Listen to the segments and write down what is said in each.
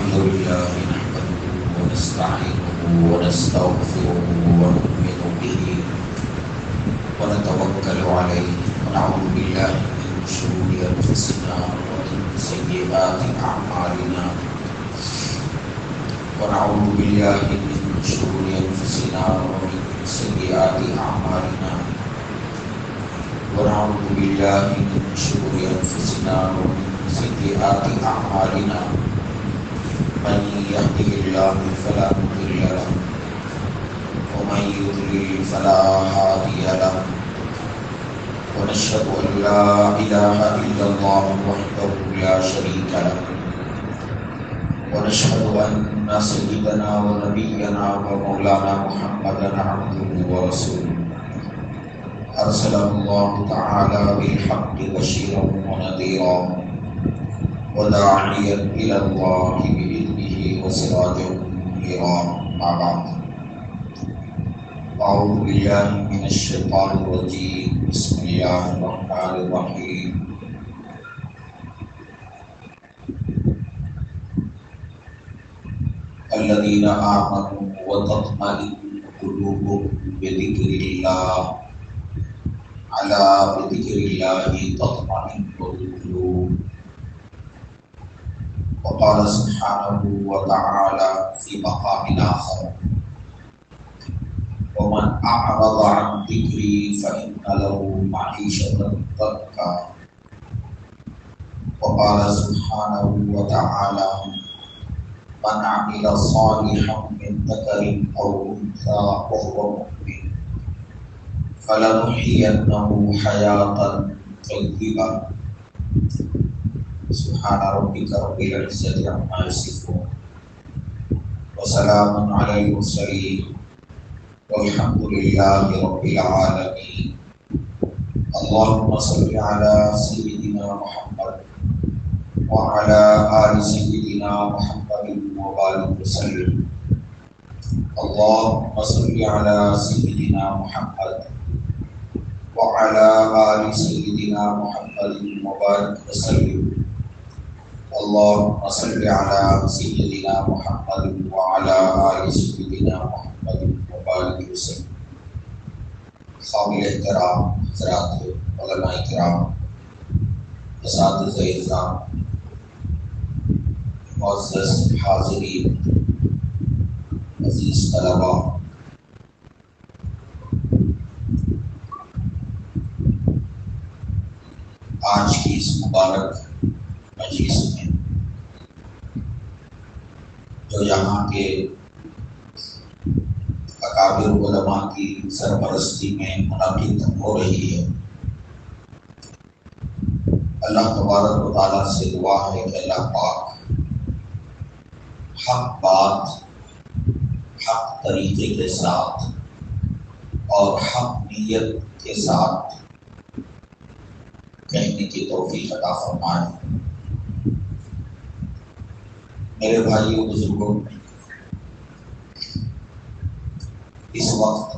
الحمد لله نحمده ونستعينه ونستغفره ونؤمن به ونتوكل عليه ونعوذ بالله من شرور أنفسنا ومن سيئات أعمالنا ونعوذ بالله من شرور أنفسنا ومن سيئات أعمالنا ونعوذ بالله من شرور أنفسنا ومن سيئات أعمالنا من يهده الله فلا مضل له ومن يضلل فلا هادي له ونشهد أن لا إله إلا الله وحده لا شريك له ونشهد أن سيدنا ونبينا ومولانا محمدا عبده ورسوله أرسله الله تعالى بالحق بشيرا ونذيرا وداعيا إلى الله بإذنه وسراجا منيرا أما بعد أعوذ بالله من الشيطان الرجيم بسم الله الرحمن الرحيم الذين آمنوا وتطمئن قلوبهم بذكر الله على بذكر الله تطمئن القلوب وقال سبحانه وتعالى في مقام آخر ومن أعرض عن ذكري فإن له معيشة ضنكا وقال سبحانه وتعالى من عمل صالحا من ذكر أو أنثى وهو مؤمن فلنحيينه حياة طيبة سبحان ربك رب العزة عما يصفون وسلام على المرسلين والحمد لله رب العالمين اللهم صل على سيدنا محمد وعلى آل سيدنا محمد وبارك وسلم اللهم صل على سيدنا محمد وعلى آل سيدنا محمد وبارك وسلم اللهم صل على سيدنا محمد وعلى آل سيدنا محمد وبارك وسلم قابل احترام حضرات علماء کرام اساتذہ اعزام معزز حاضرین عزیز طلباء آج کی اس مبارک مجلس میں جو یہاں کے اکابر علماء کی سرپرستی میں منعقد ہو رہی ہے، اللہ تبارک و تعالیٰ سے دعا ہے کہ اللہ پاک حق بات حق طریقے کے ساتھ اور حق نیت کے ساتھ کہنے کی توفیق عطا فرمائے۔ میرے بھائیوں بزرگوں، اس وقت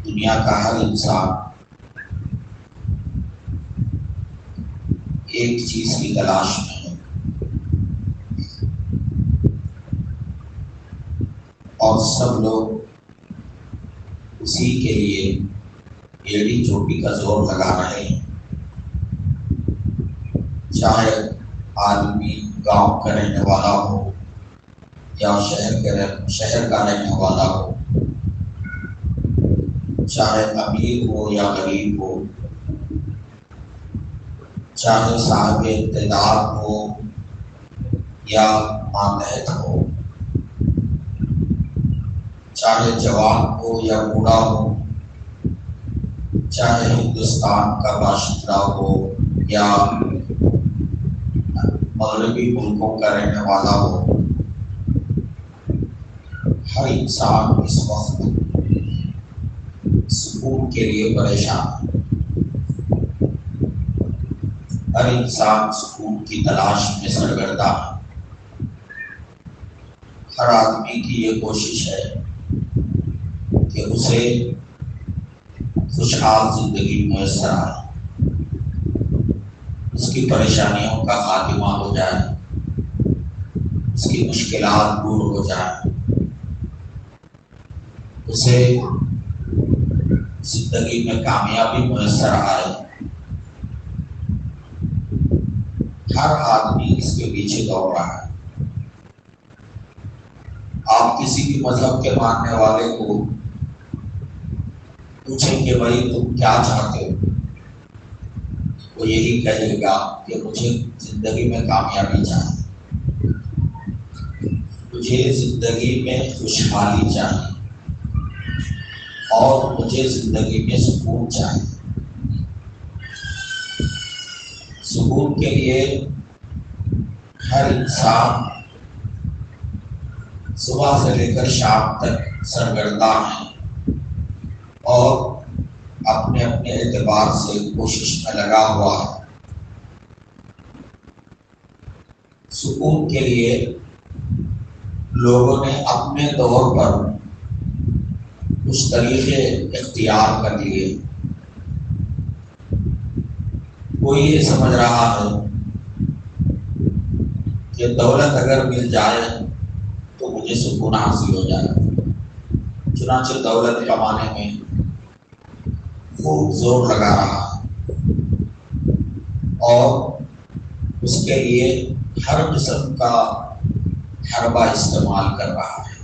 دنیا کا ہر انسان ایک چیز کی تلاش میں ہے، اور سب لوگ اسی کے لیے ایڑی چوٹی کا زور لگا رہے ہیں، چاہے آدمی گاؤں کا رہنے والا ہو یا شہر کا رہنے والا ہو، چاہے امیر ہو یا غریب ہو، چاہے صاحب اقتدار ہو یا ماتحت ہو، چاہے جوان ہو یا بوڑھا ہو، چاہے ہندوستان کا باشندہ ہو یا مغربی ملکوں کا رہنے والا ہو، ہر انسان اس وقت سکون کے لیے پریشان ہے، ہر انسان سکون کی تلاش میں سرگرداں ہے، ہر آدمی کی یہ کوشش ہے کہ اسے خوشحال زندگی میسر آئے۔ اس کی پریشانیوں کا خاتمہ ہو جائے، اس کی مشکلات دور ہو جائیں، اسے زندگی میں کامیابی میسر آئے۔ ہر آدمی اس کے پیچھے دوڑ رہا ہے۔ آپ کسی بھی مذہب کے ماننے والے کو پوچھیں کہ بھائی تم کیا چاہتے ہو، وہ یہی کہے گا کہ مجھے زندگی میں کامیابی چاہیے، مجھے زندگی میں خوشحالی چاہیے، اور مجھے زندگی میں سکون چاہیے۔ سکون کے لیے ہر انسان صبح سے لے کر شام تک سرگرداں ہے اور اپنے اپنے اعتبار سے کوشش میں لگا ہوا ہے۔ سکون کے لیے لوگوں نے اپنے طور پر کچھ طریقے اختیار کر لیے۔ کوئی یہ سمجھ رہا ہے کہ دولت اگر مل جائے تو مجھے سکون حاصل ہو جائے، چنانچہ دولت کمانے میں خوب زور لگا رہا ہے اور اس کے لیے ہر قسم کا حربہ استعمال کر رہا ہے۔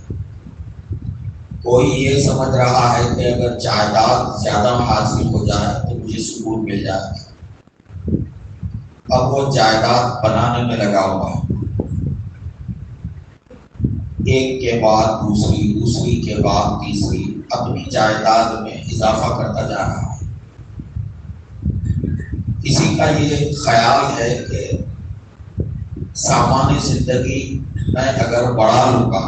کوئی یہ سمجھ رہا ہے کہ اگر جائیداد زیادہ حاصل ہو جائے تو مجھے سکون مل جائے گا، اب وہ جائیداد بنانے میں لگا ہوا ہے، ایک کے بعد دوسری، دوسری کے بعد تیسری، اپنی جائیداد میں اضافہ کرتا جا رہا ہے۔ کسی کا یہ خیال ہے کہ سامان زندگی میں اگر بڑھا لوں گا،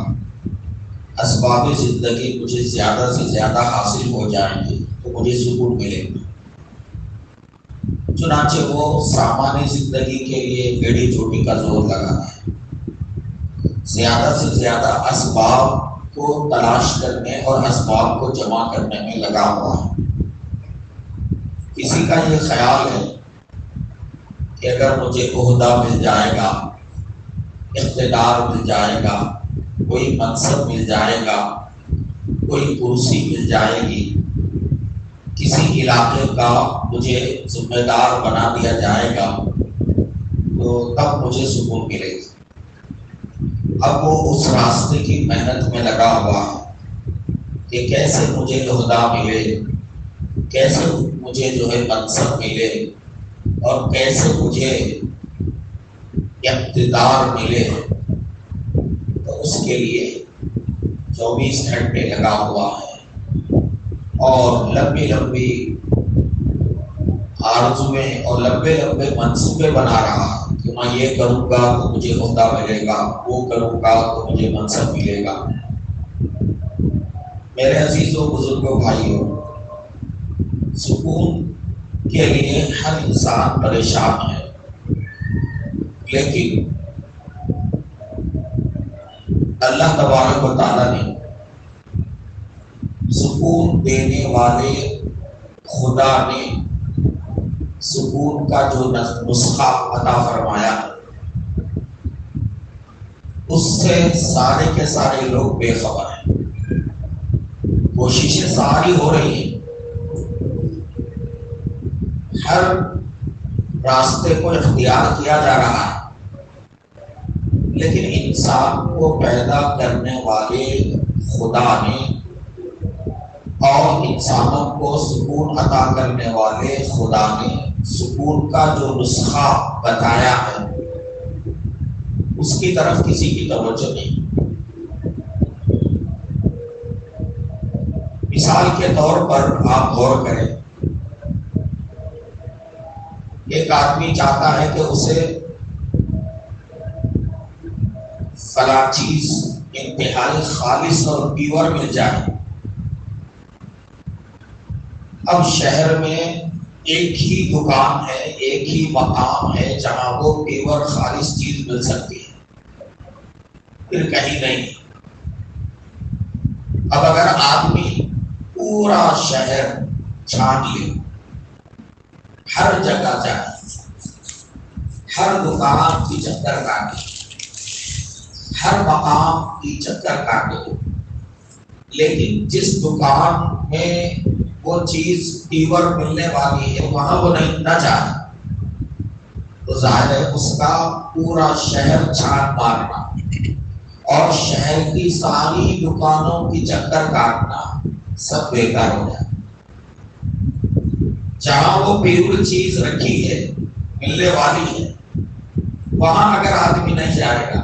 اسباب زندگی مجھے زیادہ سے زیادہ حاصل ہو جائیں گے تو مجھے سکون ملے گا، چنانچہ وہ سامان زندگی کے لیے بیڑی چوٹی کا زور لگانا ہے، زیادہ سے زیادہ اسباب کو تلاش کرنے اور اسباب کو جمع کرنے میں لگا ہوا ہے۔ کسی کا یہ خیال ہے کہ اگر مجھے عہدہ مل جائے گا، اقتدار مل جائے گا، کوئی منصب مل جائے گا، کوئی کرسی مل جائے گی، کسی علاقے کا مجھے ذمہ دار بنا دیا جائے گا تو تب مجھے سکون ملے گا۔ اب وہ اس راستے کی محنت میں لگا ہوا ہے کہ کیسے مجھے عہدہ ملے، کیسے مجھے جو ہے منصب ملے، اور کیسے مجھے اقتدار ملے۔ تو اس کے لیے 24 گھنٹے لگا ہوا ہے اور لمبی لمبی آرزویں اور لمبے لمبے منصوبے بنا رہا ہے کہ میں یہ کروں گا تو مجھے عہدہ ملے گا، وہ کروں گا تو مجھے منصب ملے گا۔ میرے عزیزوں، بزرگوں، بھائیوں، سکون کے لیے ہر انسان پریشان ہے، لیکن اللہ تبارک و تعالیٰ نے سکون دینے والے خدا نے سکون کا جو نسخہ عطا فرمایا، اس سے سارے کے سارے لوگ بے خبر ہیں۔ کوششیں ساری ہو رہی ہیں، ہر راستے کو اختیار کیا جا رہا ہے، لیکن انسان کو پیدا کرنے والے خدا نے اور انسانوں کو سکون عطا کرنے والے خدا نے سکون کا جو نسخہ بتایا ہے، اس کی طرف کسی کی توجہ نہیں۔ مثال کے طور پر آپ غور کریں، ایک آدمی چاہتا ہے کہ اسے فلاں چیز انتہائی خالص اور پیور مل جائے۔ اب شہر میں ایک ہی دکان ہے، ایک ہی مقام ہے جہاں وہ پیور خالص چیز مل سکتی ہے، پھر کہیں نہیں۔ اب اگر آدمی پورا شہر چھان لے، ہر جگہ جائے، ہر دکان کی چکر کاٹے، ہر مقام کی چکر کاٹے، لیکن جس دکان میں وہ چیز پیور ملنے والی ہے وہاں وہ نہ جائے تو ظاہر ہے اس کا پورا شہر چھان مارنا اور شہر کی ساری دکانوں کی چکر کاٹنا سب بیکار ہو جائے۔ جہاں وہ پیور چیز رکھی ہے ملنے والی ہے وہاں اگر آدمی نہیں جائے گا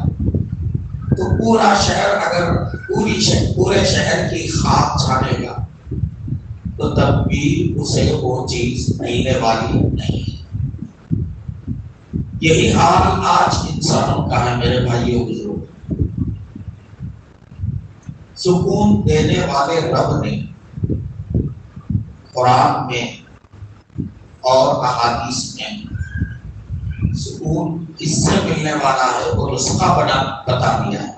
تو پورا شہر اگر پورے شہر کی خاک چھانے گا تو تب بھی اسے وہ چیز ملنے والی نہیں ہے۔ یہی حال آج انسانوں کا ہے میرے بھائیوں بزرگوں۔ سکون دینے والے رب نے قرآن میں اور احادیث میں سکون کس سے ملنے والا ہے وہ نسخہ بتا دیا ہے۔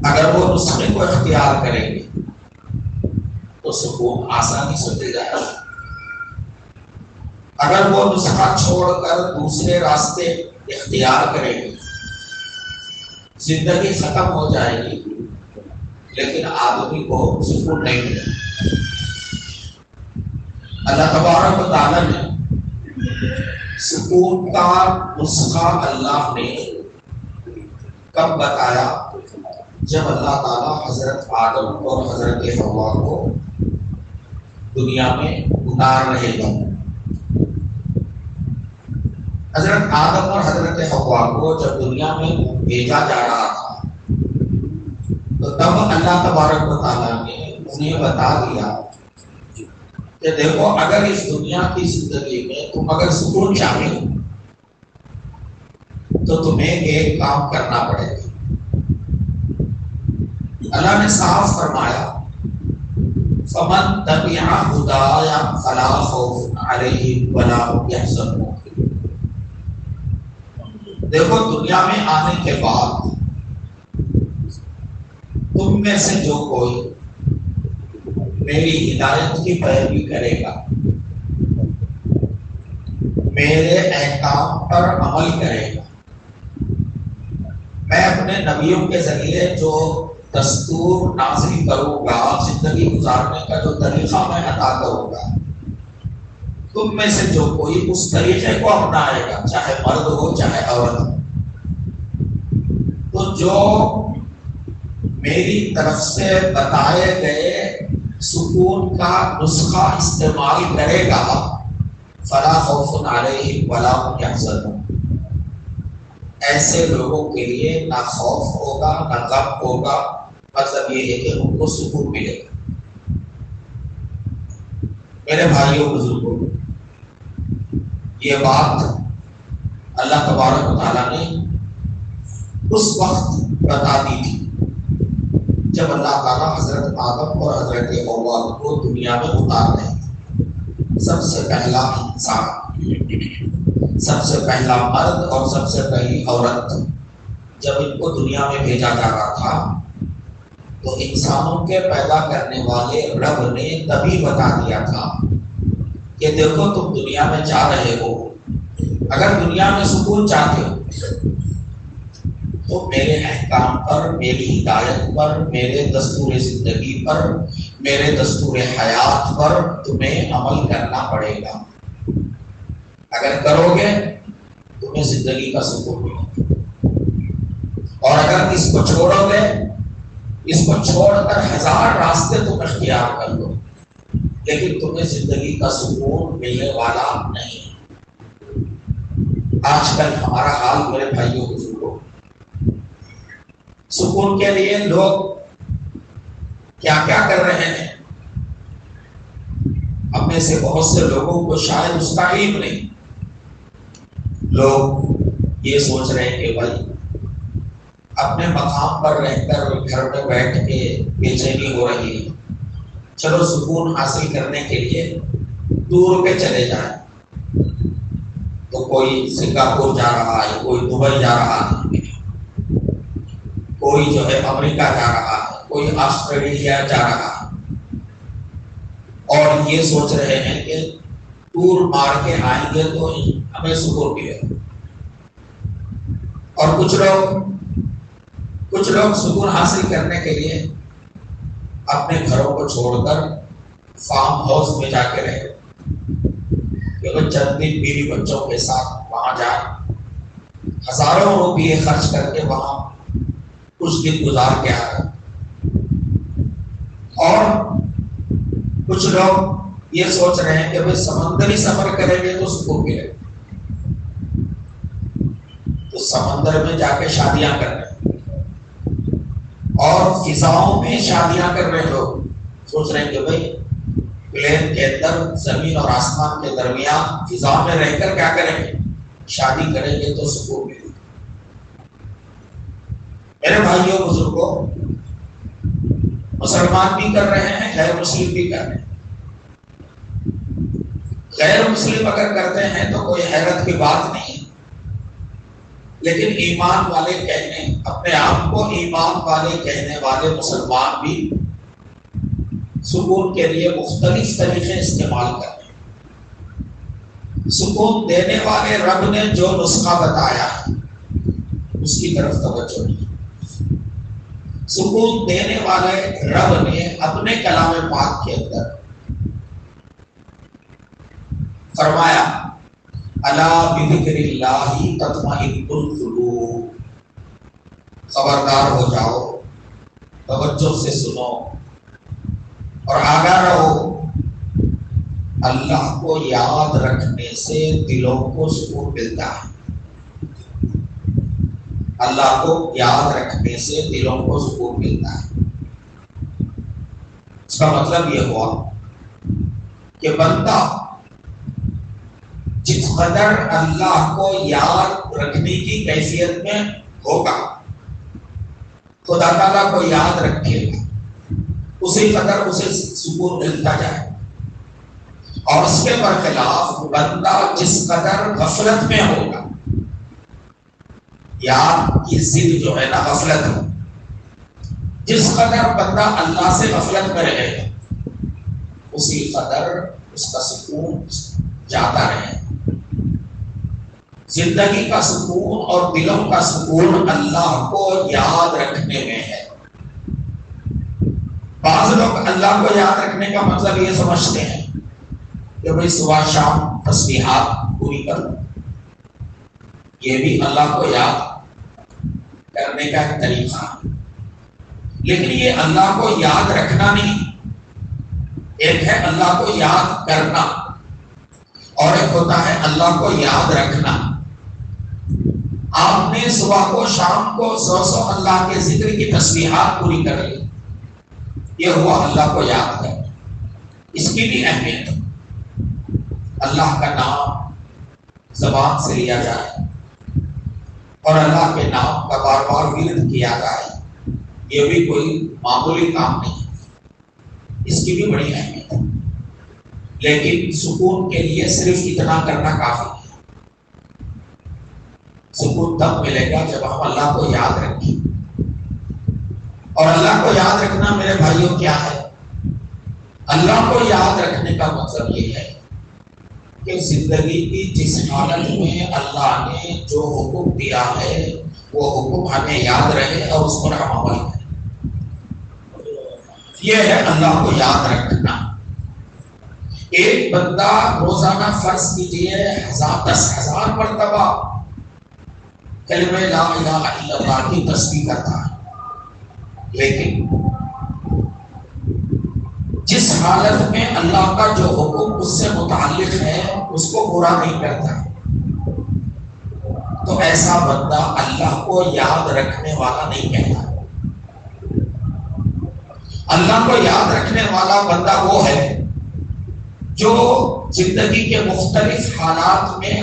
اگر وہ نسخے کو اختیار کریں گے تو سکون آسانی سے مل جائے گا۔ اگر وہ نسخہ چھوڑ کر دوسرے راستے اختیار کریں گے زندگی ختم ہو جائے گی لیکن آدمی کو سکون نہیں ملے گا۔ اللہ تبارک و تعالیٰ نے سکون کا نسخہ اللہ نے کب بتایا؟ جب اللہ تعالیٰ حضرت آدم اور حضرت حوا کو دنیا میں اتار رہے تھے۔ حضرت آدم اور حضرت حوا کو جب دنیا میں بھیجا جا رہا تھا تو تب اللہ تبارک و تعالیٰ نے انہیں بتا دیا کہ دیکھو اگر اس دنیا کی زندگی میں تم اگر سکون چاہتے ہو تو تمہیں ایک کام کرنا پڑے گا۔ اللہ نے صاف فرمایا فمن تبع ہدایا فلا خوف علیہم ولا هم يحزنون۔ دیکھو دنیا میں آنے کے بعد تم میں سے جو کوئی میری ہدایت کی پیروی کرے گا، میرے احکام پر عمل کرے گا، میں اپنے نبیوں کے ذریعے جو دستور نازل کروں گا، زندگی گزارنے کا جو طریقہ میں عطا کروں گا، تم میں سے جو کوئی اس طریقے کو اپنائے گا، چاہے مرد ہو چاہے عورت ہو، تو جو میری طرف سے بتائے گئے سکون کا نسخہ استعمال کرے گا فلا خوف علیہم ولا هم يحزنون، ایسے لوگوں کے لیے نہ خوف ہوگا نہ غم ہوگا، مطلب یہ ہے کہ ان کو سکون ملے گا۔ میرے بھائیوں بزرگوں، یہ بات اللہ تبارک و تعالیٰ نے اس وقت بتا دی تھی جب اللہ تعالیٰ حضرت آدم اور حضرت حوا کو دنیا میں اتار رہے تھے۔ سب سے پہلا انسان، سب سے پہلا مرد اور سب سے پہلی عورت جب ان کو دنیا میں بھیجا جا رہا تھا تو انسانوں کے پیدا کرنے والے رب نے تبھی بتا دیا تھا کہ دیکھو تم دنیا میں جا رہے ہو، اگر دنیا میں سکون چاہتے ہو تو میرے احکام پر، میری ہدایت پر، میرے دستور زندگی پر، میرے دستور حیات پر تمہیں عمل کرنا پڑے گا۔ اگر کرو گے تمہیں زندگی کا سکون ملے گا، اور اگر اس کو چھوڑو گے، اس کو چھوڑ کر ہزار راستے تم اختیار کر لو لیکن تمہیں زندگی کا سکون ملنے والا نہیں۔ آج کل ہمارا حال میرے بھائیوں بزرگوں، سکون کے لیے لوگ کیا کیا کر رہے ہیں، ہم میں سے بہت سے لوگوں کو شاید اس کا علم نہیں۔ لوگ یہ سوچ رہے ہیں کہ بھائی اپنے مقام پر رہ کر گھر میں بیٹھ کے بے چینی ہو رہی ہے، چلو سکون حاصل کرنے کے لیے دور پہ چلے جائیں۔ تو کوئی سنگاپور جا رہا ہے، کوئی دبئی جا رہا ہے، کوئی جو ہے امریکہ جا رہا ہے، کوئی آسٹریلیا جا رہا ہے، اور یہ سوچ رہے ہیں کہ ٹور مار کے آئیں گے تو ہمیں سکون ملے گا. اور کچھ لوگ سکون حاصل کرنے کے لیے اپنے گھروں کو چھوڑ کر فارم ہاؤس میں جا کے رہے کہ وہ چند دن بیوی بچوں کے ساتھ وہاں جائے، ہزاروں روپئے خرچ کر کے وہاں کچھ دن گزار کے آ رہے. اور کچھ لوگ یہ سوچ رہے ہیں کہ بھائی سمندری سفر کریں گے تو سکون ملے گا، تو سمندر میں جا کے شادیاں کر رہے ہیں اور فضاؤں میں شادیاں کر رہے لوگ سوچ رہے ہیں کہ بھائی پلین کے اندر زمین اور آسمان کے درمیان فضا میں رہ کر کیا کریں گے، شادی کریں گے تو سکون ملے گا. میرے بھائیوں بزرگوں، مسلمان بھی کر رہے ہیں، غیر مسلم بھی کر رہے ہیں. غیر مسلم اگر کرتے ہیں تو کوئی حیرت کی بات نہیں ہے، لیکن ایمان والے کہنے، اپنے آپ کو ایمان والے کہنے والے مسلمان بھی سکون کے لیے مختلف طریقے استعمال کر رہے ہیں. سکون دینے والے رب نے جو نسخہ بتایا ہے اس کی طرف توجہ نہیں. سکون دینے والے رب نے اپنے کلام پاک کے اندر فرمایا الا بذکر اللہ تطمئن القلوب، خبردار ہو جاؤ، توجہ سے سنو اور آگاہ رہو، اللہ کو یاد رکھنے سے دلوں کو سکون ملتا ہے. اللہ کو یاد رکھنے سے دلوں کو سکون ملتا ہے. اس کا مطلب یہ ہوا کہ بندہ جس قدر اللہ کو یاد رکھنے کی کیفیت میں ہوگا، خدا تعالیٰ کو یاد رکھے گا، اسی قدر اسے سکون ملتا جائے. اور اس کے برخلاف بندہ جس قدر غفلت میں ہوگا، یاد کی ضد جو ہے نا غفلت، جس قدر بندہ اللہ سے غفلت میں رہے گا اسی قدر اس کا سکون جاتا رہے. زندگی کا سکون اور دلوں کا سکون اللہ کو یاد رکھنے میں ہے. بعض لوگ اللہ کو یاد رکھنے کا مطلب یہ سمجھتے ہیں کہ بھائی صبح شام تسبیحات پوری کر لوں، یہ بھی اللہ کو یاد کرنے کا ایک طریقہ ہے. لیکن یہ اللہ کو یاد رکھنا نہیں، ایک ہے اللہ کو یاد کرنا اور ایک ہوتا ہے اللہ کو یاد رکھنا. آپ نے صبح کو شام کو 100 اللہ کے ذکر کی تسبیحات پوری کر لی، یہ ہوا اللہ کو یاد کرنا. اس کی بھی اہمیت ہے. اللہ کا نام زبان سے لیا جائے اور اللہ کے نام کا بار بار ورد کیا جائے، یہ بھی کوئی معمولی کام نہیں، اس کی بھی بڑی اہمیت ہے. لیکن سکون کے لیے صرف اتنا کرنا کافی ہے. سکون تب ملے گا جب ہم اللہ کو یاد رکھیں. اور اللہ کو یاد رکھنا میرے بھائیوں کیا ہے؟ اللہ کو یاد رکھنے کا مطلب یہ ہے کہ زندگی کی جس حالت میں اللہ نے جو حکم دیا ہے وہ حکم ہمیں یاد رہے اور اس پر ہم عمل کریں. یہ ہے اللہ کو یاد رکھنا. ایک بندہ روزانہ فرض کیجئے 10,000 مرتبہ کلمہ لا الہ الا اللہ کی تسبیح کرتا ہے، لیکن جس حالت میں اللہ کا جو حکم اس سے متعلق ہے اس کو پورا نہیں کرتا، تو ایسا بندہ اللہ کو یاد رکھنے والا نہیں کہتا. اللہ کو یاد رکھنے والا بندہ وہ ہے جو زندگی کے مختلف حالات میں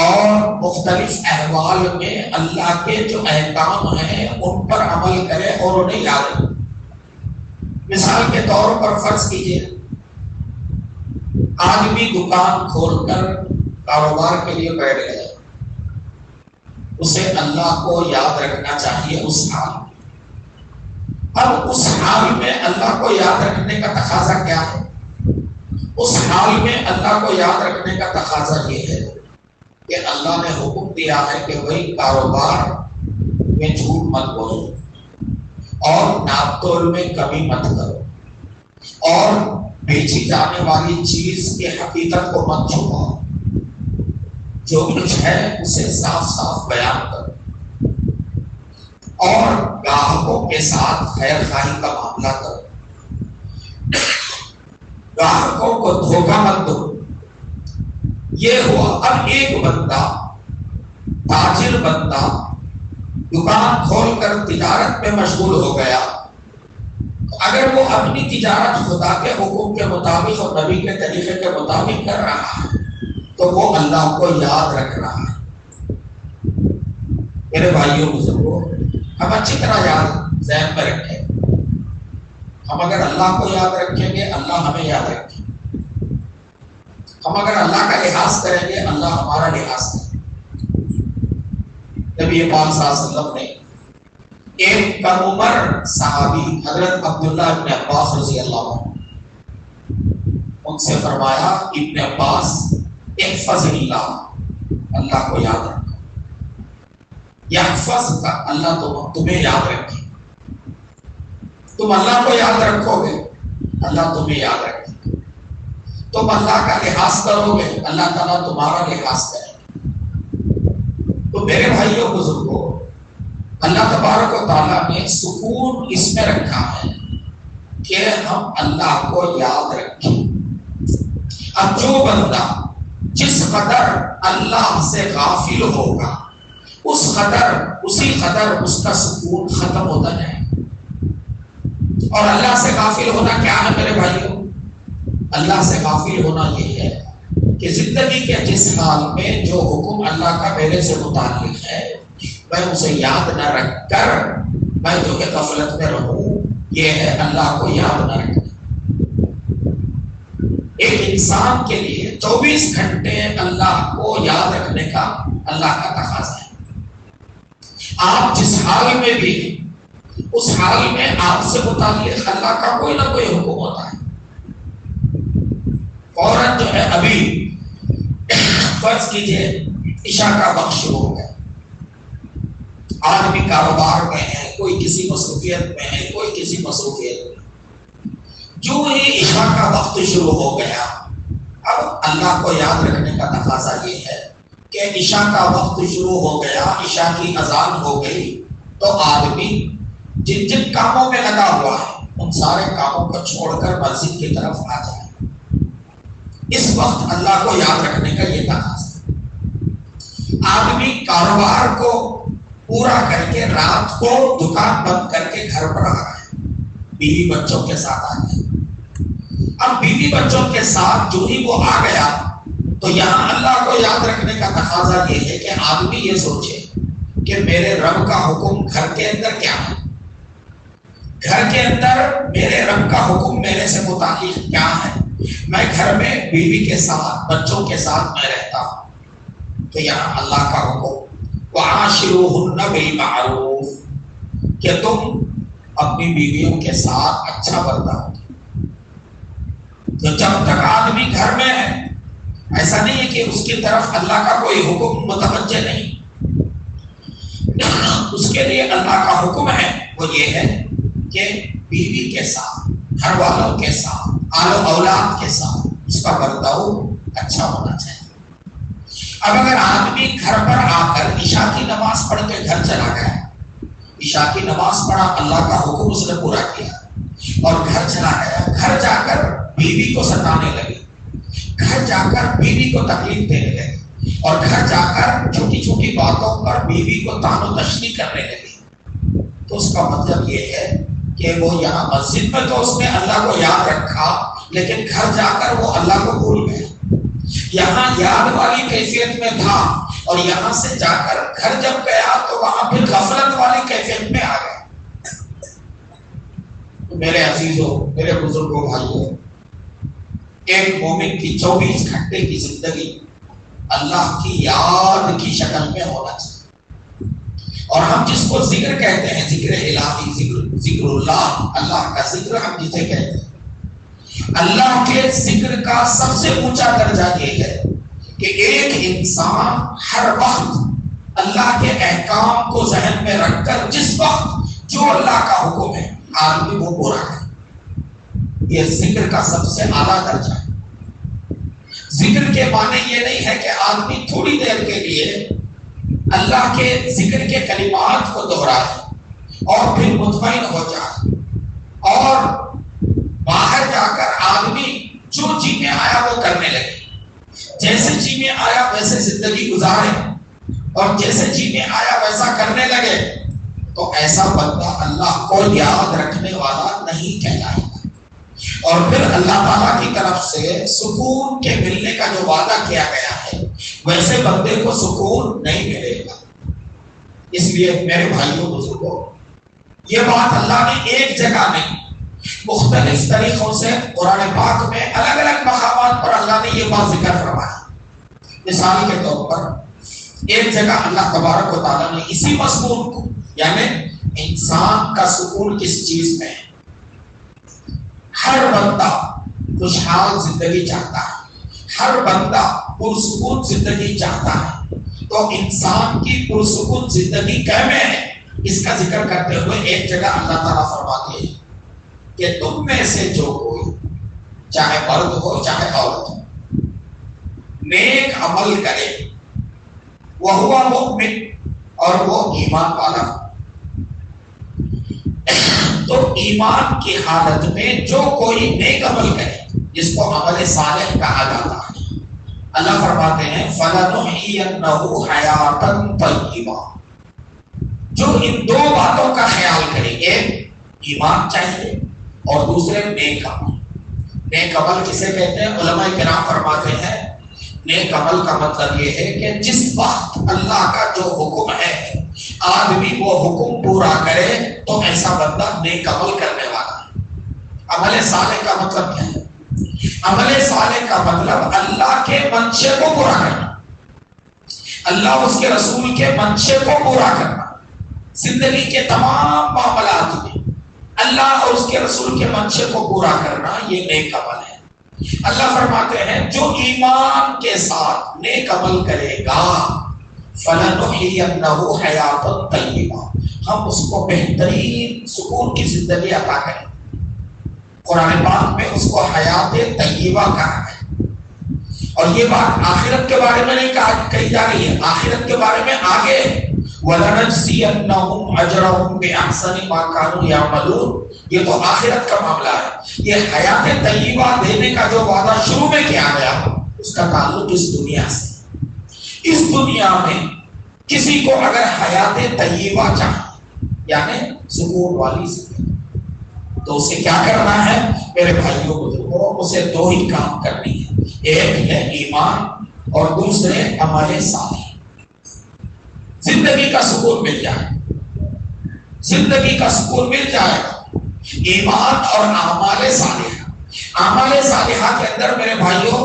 اور مختلف احوال میں اللہ کے جو احکام ہیں ان پر عمل کرے اور انہیں یاد رکھے. مثال کے طور پر فرض کیجئے آدمی دکان کھول کر کاروبار کے لیے بیٹھ گئے، اسے اللہ کو یاد رکھنا چاہیے اس حال میں. اب اس حال میں اللہ کو یاد رکھنے کا تقاضا کیا ہے؟ اس حال میں اللہ کو یاد رکھنے کا تقاضا یہ ہے کہ اللہ نے حکم دیا ہے کہ بھائی کاروبار میں جھوٹ مت بولو اور ناپ تول میں کمی مت کرو اور بیچی جانے والی چیز کی حقیقت کو مت چھپاؤ، جو کچھ ہے اسے صاف صاف بیان کرو اور گاہکوں کے ساتھ خیر خواہی کا معاملہ کرو، گاہکوں کو دھوکہ مت دو۔ یہ ہوا۔ اب ایک بندہ، تاجر بندہ دکان کھول کر تجارت میں مشغول ہو گیا، اگر وہ اپنی تجارت خدا کے حکم کے مطابق اور نبی کے طریقے کے مطابق کر رہا ہے تو وہ اللہ کو یاد رکھ رہا ہے۔ میرے بھائیوں بزرگوں، ہم اچھی طرح یاد ذہن میں رکھیں، ہم اگر اللہ کو یاد رکھیں گے اللہ ہمیں یاد رکھیں گے، ہم اگر اللہ کا لحاظ کریں گے اللہ ہمارا لحاظ کریں گے۔ نبی پاک صلی اللہ علیہ وسلم نے ایک کم عمر صحابی حضرت عبداللہ ابن عباس رضی اللہ عنہ، ان سے فرمایا ابن عباس احفظ اللہ، اللہ کو یاد رکھو، یحفظ کا، اللہ تمہیں یاد رکھے، تم اللہ کو یاد رکھو گے اللہ تمہیں یاد رکھے گا، تم اللہ کا لحاظ کرو گے اللہ تعالیٰ تمہارا لحاظ کرے گا۔ تو میرے بھائیوں بزرگوں، اللہ تبارک و تعالیٰ نے سکون اس میں رکھا ہے کہ ہم اللہ کو یاد رکھیں۔ اب جو بندہ جس قدر اللہ سے غافل ہوگا اسی قدر اس کا سکون ختم ہوتا جائے۔ اور اللہ سے غافل ہونا کیا ہے میرے بھائیوں؟ اللہ سے غافل ہونا یہ ہے کہ زندگی کے جس حال میں جو حکم اللہ کا میرے سے متعلق ہے میں اسے یاد نہ رکھ کر میں جو کہ غفلت میں رہوں، یہ ہے اللہ کو یاد نہ رکھنا۔ ایک انسان کے لیے 24 گھنٹے اللہ کو یاد رکھنے کا اللہ کا تقاضا ہے۔ آپ جس حال میں بھی اس حال میں آپ سے متعلق اللہ کا کوئی نہ کوئی حکم ہوتا ہے۔ فوراً جو ہے ابھی فرض کیجئے عشاء کا وقت شروع ہو گیا، آدمی کاروبار میں ہے، کوئی کسی مصروفیت میں ہے، کوئی کسی مصروفیت میں، جو ہی عشاء کا وقت شروع ہو گیا اب اللہ کو یاد رکھنے کا تقاضا یہ ہے کہ عشاء کا وقت شروع ہو گیا، عشاء کی اذان ہو گئی تو آدمی جن جن کاموں میں لگا ہوا ہے ان سارے کاموں کو چھوڑ کر مسجد کی طرف آ جائے۔ اس وقت اللہ کو یاد رکھنے کا یہ تقاضا ہے۔ آدمی کاروبار کو پورا کر کے رات کو دکان بند کر کے گھر پر آ رہا ہے، بیوی بچوں کے ساتھ آ گیا۔ اب بیوی بچوں کے ساتھ جو ہی وہ آ گیا تو یہاں اللہ کو یاد رکھنے کا تقاضا یہ ہے کہ آدمی یہ سوچے کہ میرے رب کا حکم گھر کے اندر کیا ہے، گھر کے اندر میرے رب کا حکم میرے سے متعلق کیا ہے۔ میں گھر میں بیوی کے ساتھ بچوں کے ساتھ میں رہتا ہوں تو یہاں اللہ کا حکم وَعَاشِرُوهُنَّ بِالْمَعْرُوفِ کہ تم اپنی بیویوں کے ساتھ اچھا برتاؤ۔ تو جب تک آدمی گھر میں ہے ایسا نہیں ہے کہ اس کی طرف اللہ کا کوئی حکم متوجہ نہیں، اس کے لیے اللہ کا حکم ہے وہ یہ ہے کہ بیوی کے ساتھ، گھر والوں کے ساتھ، آل و اولاد کے ساتھ اس کا برتاؤ اچھا ہونا چاہیے۔ اب اگر آدمی گھر پر آ کر عشاء کی نماز پڑھ کے گھر چلا گیا، عشاء کی نماز پڑھا، اللہ کا حکم اس نے پورا کیا اور گھر چلا گیا، گھر جا کر بیوی کو ستانے لگے، گھر جا کر بیوی کو تکلیف دینے لگے اور گھر جا کر چھوٹی چھوٹی باتوں پر بیوی کو طعن و تشنیع کرنے لگے، تو اس کا مطلب یہ ہے کہ وہ یہاں مسجد میں تو اس نے اللہ کو یاد رکھا لیکن گھر جا کر وہ اللہ کو بھول گیا۔ یہاں یاد والی کیفیت میں تھا اور یہاں سے جا کر گھر جب گیا تو وہاں پھر غفلت والی کیفیت میں آ گیا۔ تو میرے عزیزوں، میرے بزرگوں، بھائیوں، ایک مومن کی 24 گھنٹے کی زندگی اللہ کی یاد کی شکل میں ہونا چاہیے۔ اور ہم جس کو ذکر کہتے ہیں، ذکر الہی، ذکر اللہ، اللہ کا ذکر ہم جسے کہتے ہیں، اللہ کے ذکر کا سب سے اونچا درجہ یہ ہے کہ ایک انسان ہر وقت اللہ کے احکام کو ذہن میں رکھ کر جس وقت جو اللہ کا حکم ہے آدمی وہ پورا کرے. یہ ذکر کا سب سے اعلیٰ درجہ ہے. ذکر کے معنی یہ نہیں ہے کہ آدمی تھوڑی دیر کے لیے اللہ کے ذکر کے کلمات کو دہرائے اور پھر مطمئن ہو جائے اور باہر جا کر آدمی جو جی میں آیا وہ کرنے لگے. جیسے جی میں آیا ویسے زندگی گزارے اور جیسے جی میں آیا ویسا کرنے لگے تو ایسا بندہ اللہ کو یاد رکھنے والا نہیں کہلائے گا. اور پھر اللہ تعالیٰ کی طرف سے سکون کے ملنے کا جو وعدہ کیا گیا ہے ویسے بندے کو سکون نہیں ملے گا. اس لیے میرے بھائیوں بزرگوں یہ بات اللہ نے ایک جگہ نہیں مختلف طریقوں سے قرآن پاک میں الگ الگ مقامات پر اللہ نے یہ بات ذکر فرمایا. مثال کے طور پر ایک جگہ اللہ تبارک و تعالیٰ نے اسی مضمون کو یعنی انسان کا سکون کس چیز میں ہے. ہر بندہ خوشحال زندگی چاہتا ہے, ہر بندہ پرسکون زندگی چاہتا ہے. تو انسان کی پرسکون زندگی کیسے ہے اس کا ذکر کرتے ہوئے ایک جگہ اللہ تعالیٰ فرماتے ہیں کہ تم میں سے جو کوئی چاہے مرد ہو چاہے عورت ہو نیک عمل کرے وہ ہوا مؤمن اور وہ ایمان والا. تو ایمان کی حالت میں جو کوئی نیک عمل کرے جس کو عمل صالح کہا جاتا ہے اللہ فرماتے ہیں فَلَنُحْيِيَنَّهُ حَيَاةً طَيِّبَةً. جو ان دو باتوں کا خیال کرے ایک ایمان چاہیے اور دوسرے نیک عمل. نیک عمل کسے کہتے ہیں؟ علماء کرام فرماتے ہیں نیک عمل کا مطلب یہ ہے کہ جس وقت اللہ کا جو حکم ہے آدمی وہ حکم پورا کرے تو ایسا بندہ نیک عمل کرنے والا ہے. عمل صالح کا مطلب کیا ہے؟ عمل صالح کا مطلب اللہ کے منشے کو پورا کرنا, اللہ اس کے رسول کے منشے کو پورا کرنا. زندگی کے تمام معاملات میں اللہ اور اس کے رسول کے منشے کو پورا کرنا یہ نیک عمل ہے. اللہ فرماتے ہیں جو ایمان کے ساتھ نیک عمل کرے گا فَلَنُحْيِيَنَّهُ حَيَاةً طَيِّبَةً, ہم اس کو بہترین سکون کی زندگی عطا کریں. قرآن پاک میں اس کو حیات طیبہ کہا ہے. اور یہ بات آخرت کے بارے میں نہیں کہی جا رہی ہے, آخرت کے بارے میں آگے وَلَنَجْزِيَنَّهُمْ أَجْرَهُمْ بِأَحْسَنِ مَا كَانُوا يَعْمَلُونَ. یہ تو آخرت کا معاملہ ہے. یہ حیات طیبہ دینے کا جو وعدہ شروع میں کیا گیا اس کا تعلق اس دنیا سے. اس دنیا میں کسی کو اگر حیات طیبہ چاہے یعنی سکون والی زندگی تو اسے کیا کرنا ہے میرے بھائیوں بزرگوں؟ اسے دو ہی کام کرنی ہے, ایک ہے ایمان اور دوسرے عمل صالح. زندگی کا سکون مل جائے, زندگی کا سکون مل جائے ایمان اور اعمال صالحہ. اعمال صالحہ کے اندر میرے بھائیوں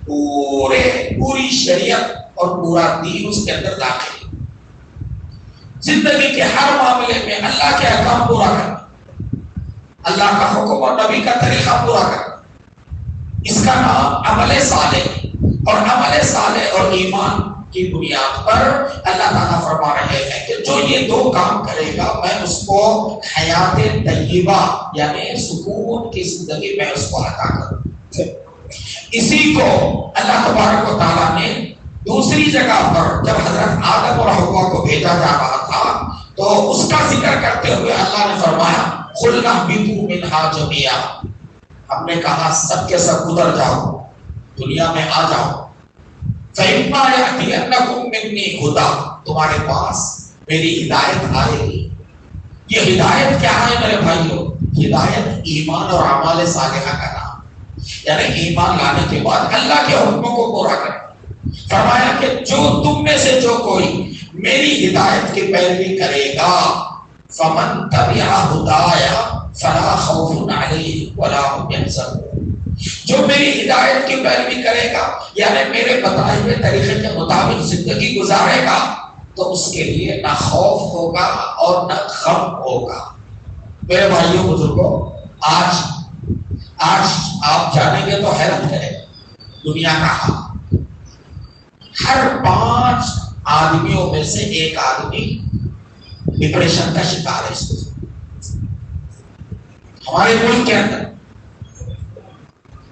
پوری شریعت اور پورا دین اس کے اندر داخل. زندگی کے ہر معاملے میں اللہ کے احکام پورا کرنا, اللہ کا حکم اور نبی کا طریقہ پورا کرنا, اس کا نام عمل صالح. اور عمل صالح اور ایمان کی بنیاد پر اللہ تعالیٰ فرما رہے ہیں کہ جو یہ دو کام کرے گا میں اس کو حیات طیبہ یعنی سکون کی زندگی میں اس کو عطا کروں. اسی کو اللہ تبارک و تعالیٰ نے دوسری جگہ پر جب حضرت آدم اور حوا کو بھیجا جا رہا تھا تو اس کا ذکر کرتے ہوئے اللہ نے فرمایا قُلْنَا اهْبِطُوا مِنْهَا جَمِيعًا. ہم نے کہا سب کے سب ادھر جاؤ, دنیا میں آ جاؤ. فَإِمَّا يَأْتِيَنَّكُم مِّنِّي هُدًى, تمہارے پاس میری ہدایت آئے گی. یہ ہدایت کیا ہے میرے بھائیوں؟ ہدایت ایمان اور اعمال صالحہ کا نام, یعنی ایمان لانے کے بعد اللہ کے حکموں کو پورا کرنا. فرمایا کہ جو تم میں سے جو کوئی میری ہدایت کی پیروی کرے گا فَمَن تَبِعَ هُدَايَ فَلَا خَوْفٌ عَلَيْهِمْ وَلَا هُمْ يَحْزَنُونَ. جو میری ہدایت کی پیروی کرے گا یعنی میرے بتائے ہوئے طریقے کے مطابق زندگی گزارے گا تو اس کے لیے نہ خوف ہوگا اور نہ غم ہوگا. میرے بھائیوں بزرگوں, آج آج آپ جانیں گے تو حیرت ہے، دنیا کا حال، ہر 5 آدمیوں میں سے 1 آدمی ڈپریشن کا شکار ہے۔ اس ہمارے ملک کے اندر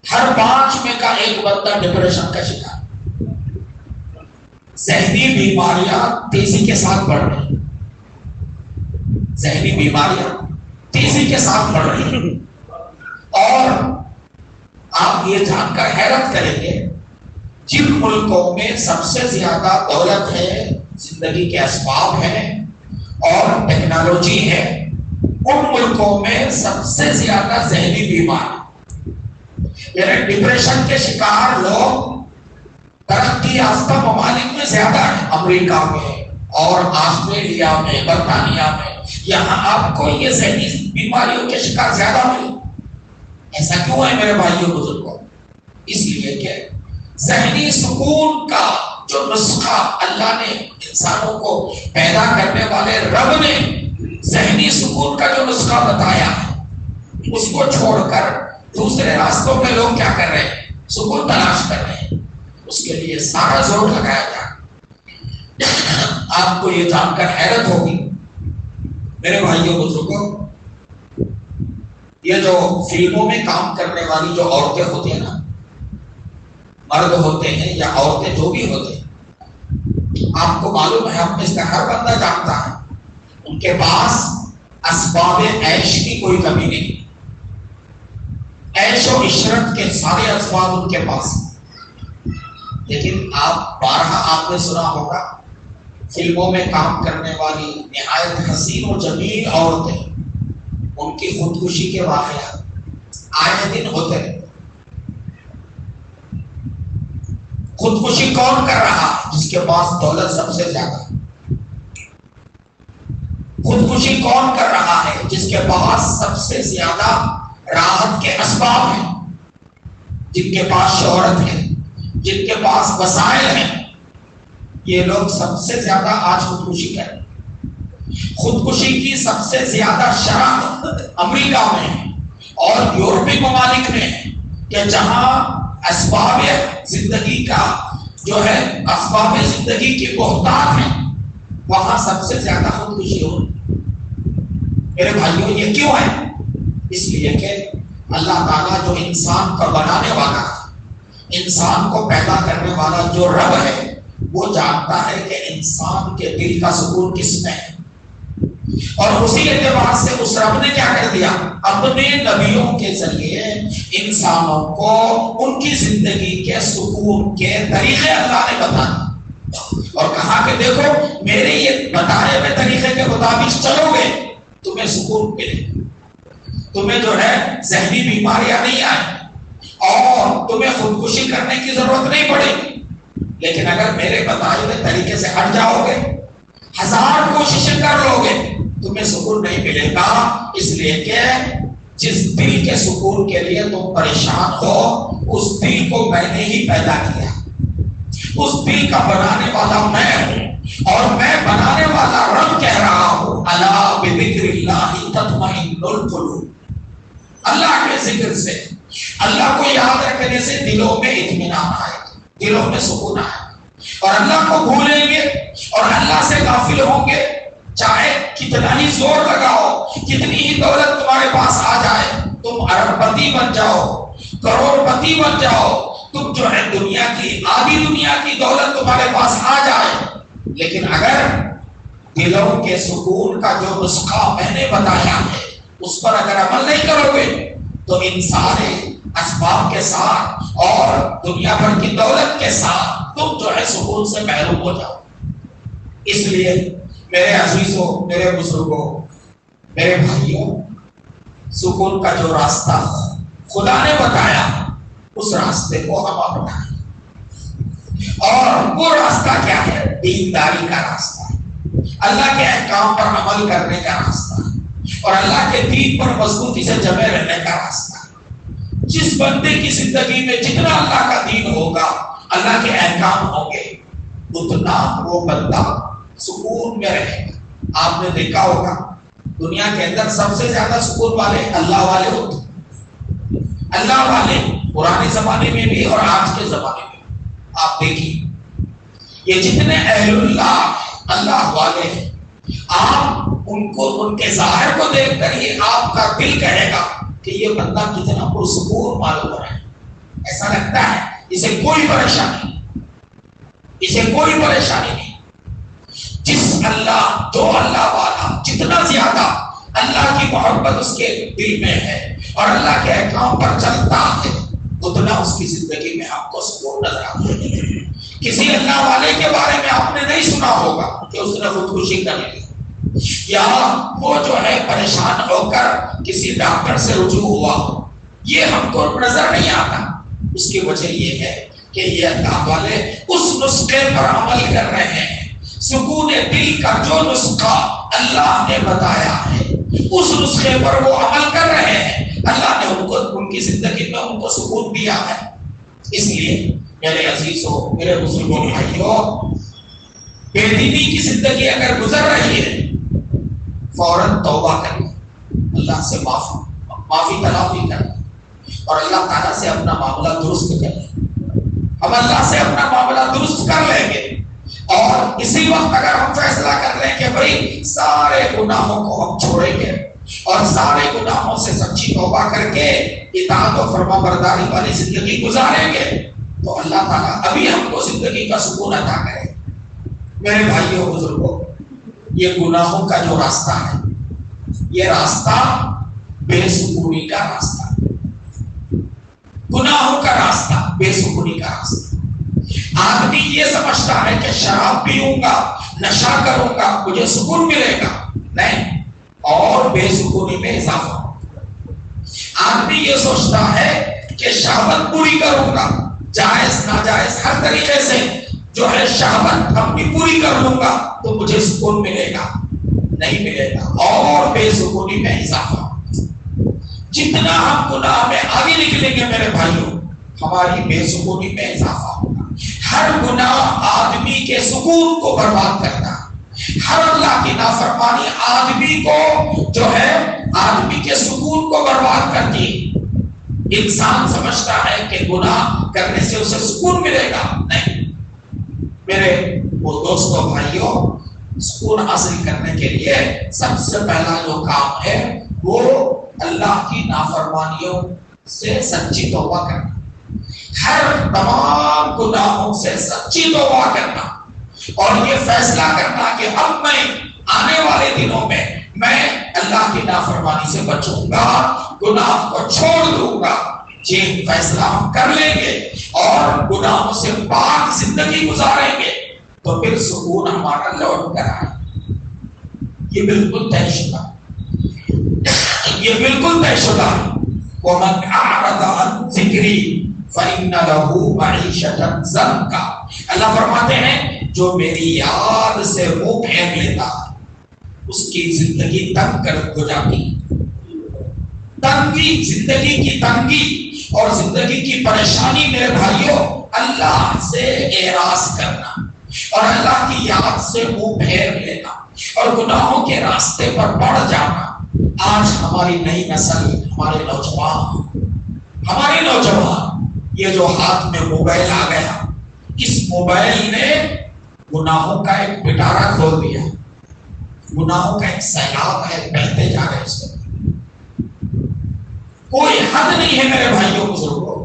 ہر 5 میں کا 1 بندہ ڈپریشن کا شکار۔ ذہنی بیماریاں تیزی کے ساتھ بڑھ رہی ہیں، ذہنی بیماریاں تیزی کے ساتھ بڑھ رہی ہیں، اور آپ یہ جان کر حیرت کریں گے جن ملکوں میں سب سے زیادہ دولت ہے، زندگی کے اسباب ہیں اور ٹیکنالوجی ہے، ان ملکوں میں سب سے زیادہ ذہنی بیمار، یعنی ڈپریشن کے شکار لوگ ترقی یافتہ ممالک میں زیادہ ہے، امریکہ میں اور آسٹریلیا میں، برطانیہ میں، یہاں آپ کو یہ ذہنی بیماریوں کے شکار زیادہ ملے۔ ایسا کیوں ہے میرے بھائیوں بزرگوں؟ اس لیے کہ ذہنی سکون کا جو نسخہ اللہ نے انسانوں کو پیدا کرنے والے رب نے ذہنی سکون کا جو نسخہ بتایا ہے، اس کو چھوڑ کر دوسرے راستوں میں لوگ کیا کر رہے ہیں؟ سکون تلاش کر رہے ہیں۔ اس کے لیے سارا زور لگایا جائے۔ آپ کو یہ جان کر حیرت ہوگی میرے بھائیوں بزرگوں، یہ جو فلموں میں کام کرنے والی جو عورتیں ہوتی ہیں نا، مرد ہوتے ہیں یا عورتیں جو بھی ہوتے ہیں، آپ کو معلوم ہے، ہم میں سے ہر بندہ جانتا ہے، ان کے پاس اسباب عیش کی کوئی کمی نہیں، عیش و عشرت کے سارے اسباب ان کے پاس ہیں۔ لیکن بارہا آپ نے سنا ہوگا فلموں میں کام کرنے والی نہایت حسین و جمیل عورتیں، ان کی خودکشی کے واقعات آئے دن ہوتے ہیں۔ خودکشی کون کر رہا ہے؟ جس کے پاس دولت سب سے زیادہ۔ خودکشی کون کر رہا ہے؟ جس کے پاس سب سے زیادہ راحت کے اسباب ہیں، جن کے پاس شہرت ہے، جن کے پاس وسائل ہیں، یہ لوگ سب سے زیادہ آج خودکشی کریں۔ خودکشی کی سب سے زیادہ شرح امریکہ میں ہے اور یورپی ممالک میں ہے، کہ جہاں اسباب زندگی کا جو ہے، اسباب زندگی کی بہتات ہیں، وہاں سب سے زیادہ خودکشی ہو۔ میرے بھائیوں یہ کیوں ہے؟ اس لیے کہ اللہ تعالیٰ جو انسان کا بنانے والا ہے، انسان کو پیدا کرنے والا جو رب ہے، وہ جانتا ہے کہ انسان کے دل کا سکون کس میں ہے، اور اسی اعتبار سے اس رب نے کیا کر دیا؟ اپنے نبیوں کے ذریعے انسانوں کو ان کی زندگی کے سکون کے طریقے اللہ نے بتائے، اور کہا کہ دیکھو میرے یہ بتائے ہوئے طریقے کے مطابق چلو گے، تمہیں سکون ملے، تمہیں جو ہے ذہنی بیماریاں نہیں آئیں، اور تمہیں خودکشی کرنے کی ضرورت نہیں پڑے گی۔ لیکن اگر میرے بتائے ہوئے طریقے سے ہٹ جاؤ گے، 1000 کوششیں کر لو گے، تمہیں سکون نہیں ملے گا۔ اس لیے کہ جس دل کے سکون کے لیے تم پریشان ہو، اس دل کو میں نے ہی پیدا کیا، اس دل کا بنانے والا میں ہوں، اور میں بنانے والا رب کہہ رہا ہوں، الا بذکر اللہ تطمئن القلوب۔ اللہ کے ذکر سے، اللہ کو یاد رکھنے سے دلوں میں اطمینان آئے، دلوں میں سکون آئے، اور اللہ کو بھولیں گے اور اللہ سے غافل ہوں گے، چاہے کتنا ہی زور لگاؤ، کتنی ہی دولت تمہارے پاس آ جائے، تم ارب پتی بن جاؤ، کروڑ پتی بن جاؤ، تم جو ہے دنیا کی آدھی دنیا کی دولت تمہارے پاس آ جائے، لیکن اگر دلوں کے سکون کا جو نسخہ میں نے بتایا ہے اس پر اگر عمل نہیں کرو گے تو ان سارے اسباب کے ساتھ اور دنیا بھر کی دولت کے ساتھ تم جو ہے سکون سے محروم ہو جاؤ۔ اس لیے میرے عزیزوں، میرے بزرگوں، میرے بھائیوں، سکون کا جو راستہ خدا نے بتایا اس راستے کو ہم اپنائیں، اور وہ راستہ کیا ہے؟ دینداری کا راستہ، اللہ کے احکام پر عمل کرنے کا راستہ، اور اللہ کے دین پر مضبوطی سے جمے رہنے کا راستہ۔ جس بندے کی زندگی میں جتنا اللہ کا دین ہوگا، اللہ کے احکام ہوں گے، اتنا وہ بندہ سکون میں رہے گا۔ آپ نے دیکھا ہوگا دنیا کے اندر سب سے زیادہ سکون والے اللہ والے ہوتے ہیں۔ اللہ والے پرانے زمانے میں بھی اور آج کے زمانے میں آپ دیکھیے یہ جتنے اہل اللہ والے ہیں، آپ ان کو ان کے ظاہر کو دیکھ کر یہ آپ کا دل کہے گا کہ یہ بندہ کتنا پرسکون معلوم ہو رہا ہے، ایسا لگتا ہے اسے کوئی پریشانی نہیں، اسے کوئی پریشانی نہیں۔ جو اللہ والا جتنا زیادہ اللہ کی محبت اس کے دل میں ہے اور اللہ کے احکام پر چلتا ہے، اتنا اس کی زندگی میں آپ کو سکون نظر آتا ہے۔ کسی اللہ والے کے بارے میں آپ نے نہیں سنا ہوگا کہ اس نے خودکشی کر لی، یا وہ جو ہے پریشان ہو کر کسی ڈاکٹر سے رجوع ہوا ہو، یہ ہم کو نظر نہیں آتا۔ اس کی وجہ یہ ہے کہ یہ اللہ والے اس نسخے پر عمل کر رہے ہیں، سکون دل کا جو نسخہ اللہ نے بتایا ہے اس نسخے پر وہ عمل کر رہے ہیں۔ اللہ نے ان کو ان کی زندگی میں ان کو سکون دیا ہے۔ اس لیے میرے عزیزوں، میرے بزرگوں، بھائیوں، بے دینی کی زندگی اگر گزر رہی ہے فوراً توبہ کریں، اللہ سے معافی تلافی کریں اور اللہ تعالیٰ سے اپنا معاملہ درست کریں۔ ہم اللہ سے اپنا معاملہ درست کر لیں گے اور اسی وقت اگر ہم فیصلہ کر لیں کہ بھائی سارے گناہوں کو ہم چھوڑیں گے اور سارے گناہوں سے سچی توبہ کر کے اطاعت و فرما برداری والی زندگی گزاریں گے، تو اللہ تعالیٰ ابھی ہم کو زندگی کا سکون عطا کرے۔ میرے بھائیوں بزرگوں، یہ گناہوں کا جو راستہ ہے، یہ راستہ بے سکونی کا راستہ، گناہوں کا راستہ، بے سکونی کا راستہ۔ آدمی یہ سمجھتا ہے کہ شراب پیوں گا، نشہ کروں گا، مجھے سکون ملے گا، نہیں، اور بے سکونی میں اضافہ ہوگا۔ آدمی یہ سوچتا ہے کہ شہوت پوری کروں گا، جائز ناجائز ہر طریقے سے جو ہے شہوت اپنی پوری کر لوں گا تو مجھے سکون ملے گا، نہیں ملے گا، اور بے سکونی میں اضافہ ہوگا۔ جتنا ہم گناہ میں آگے نکلیں گے میرے بھائیوں، ہماری بے سکونی میں اضافہ ہوگا۔ ہر گناہ آدمی کے سکون کو برباد کرتا ہے، ہر اللہ کی نافرمانی آدمی کو جو ہے آدمی کے سکون کو برباد کرتی ہے۔ انسان سمجھتا ہے کہ گناہ کرنے سے اسے سکون ملے گا، نہیں۔ میرے وہ دوستوں بھائیوں، سکون حاصل کرنے کے لیے سب سے پہلا جو کام ہے وہ اللہ کی نافرمانیوں سے سچی توبہ کرنا، ہر تمام گناہوں سے سچی توبہ کرنا اور یہ فیصلہ کرنا کہ اب میں آنے والے دنوں میں اللہ کی نافرمانی سے بچوں گا، گناہ کو چھوڑ دوں گا۔ یہ فیصلہ ہم کر لیں گے اور گناہوں سے پاک زندگی گزاریں گے تو پھر سکون ہمارا لوٹ کر آئے۔ یہ بالکل طے شدہ، یہ بالکل طے شدہ ہے۔ وَمَنْ أَعْرَضَ عَنْ ذِكْرِي فَإِنَّ لَهُ مَعِيشَةً ضَنْكًا۔ اللہ فرماتے ہیں جو میری یاد سے منہ پھیر لیتا اس کی زندگی تنگ ہو جاتی۔ تنگی، زندگی کی تنگی اور زندگی کی پریشانی میرے بھائیوں، اللہ سے اعراض کرنا اور اللہ کی یاد سے منہ پھیر لینا اور گناہوں کے راستے پر بڑھ جانا۔ آج ہماری نئی نسل، ہمارے نوجوان یہ جو ہاتھ میں موبائل آ گیا، اس موبائل نے گناہوں کا ایک پٹارا کھول دیا، گناہوں کا ایک سیلاب ہے، بہتے جا رہے اس وقت، کوئی حد نہیں ہے میرے بھائیوں بزرگوں۔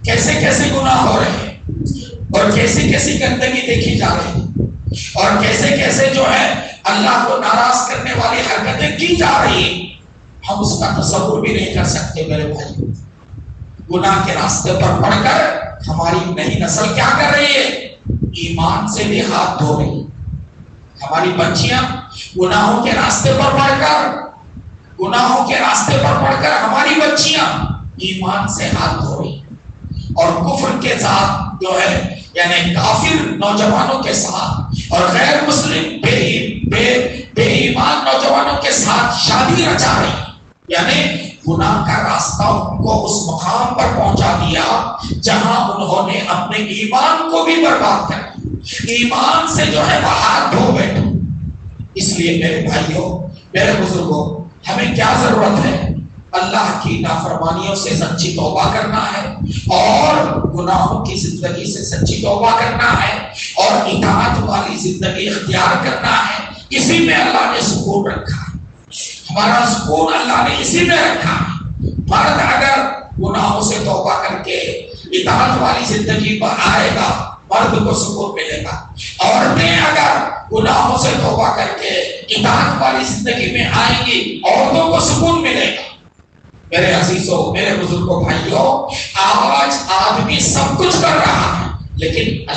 کیسے کیسے گناہ ہو رہے ہیں اور کیسی کیسی گندگی دیکھی جا رہی ہے اور کیسے کیسے جو ہے اللہ کو ناراض کرنے والی حرکتیں کی جا رہی ہیں، ہم اس کا تصور بھی نہیں کر سکتے میرے بھائیوں۔ گناہ کے راستے پر پڑھ کر ہماری نئی نسل کیا کر رہی ہے؟ ایمان سے بھی ہاتھ دھو رہی ہے۔ ہماری بچیاں گناہوں کے راستے پر پڑھ کر ہماری بچیاں ایمان سے ہاتھ دھو رہی ہیں اور کفر کے ساتھ جو ہے یعنی کافر نوجوانوں کے ساتھ اور غیر مسلم بے ایمان نوجوانوں کے ساتھ شادی رچا رہی ہیں۔ یعنی گناہ کا راستہ ان کو اس مقام پر پہنچا دیا جہاں انہوں نے اپنے ایمان کو بھی برباد کر دیا، ایمان سے جو ہے وہ ہاتھ دھو بیٹھے۔ اس لیے میرے بھائیوں، میرے بزرگوں، ہمیں کیا ضرورت ہے؟ اللہ کی نافرمانیوں سے سچی توبہ کرنا ہے اور گناہوں کی زندگی سے سچی توبہ کرنا ہے اور اطاعت والی زندگی اختیار کرنا ہے، اسی میں اللہ نے سکون رکھا ہے۔ ہمارا سکون اللہ نے اسی میں رکھا ہے۔ مرد اگر گناہوں سے توبہ کر کے اطاعت والی زندگی پر آئے گا، مرد کو سکون ملے گا۔ عورتیں اگر گناہوں سے توبہ کر کے اطاعت والی زندگی میں آئیں گی، عورتوں کو سکون ملے گا۔ میرے عزیزوں، میرے بزرگوں، بھائیوں، آج آدمی سب کچھ کر رہا ہے، لیکن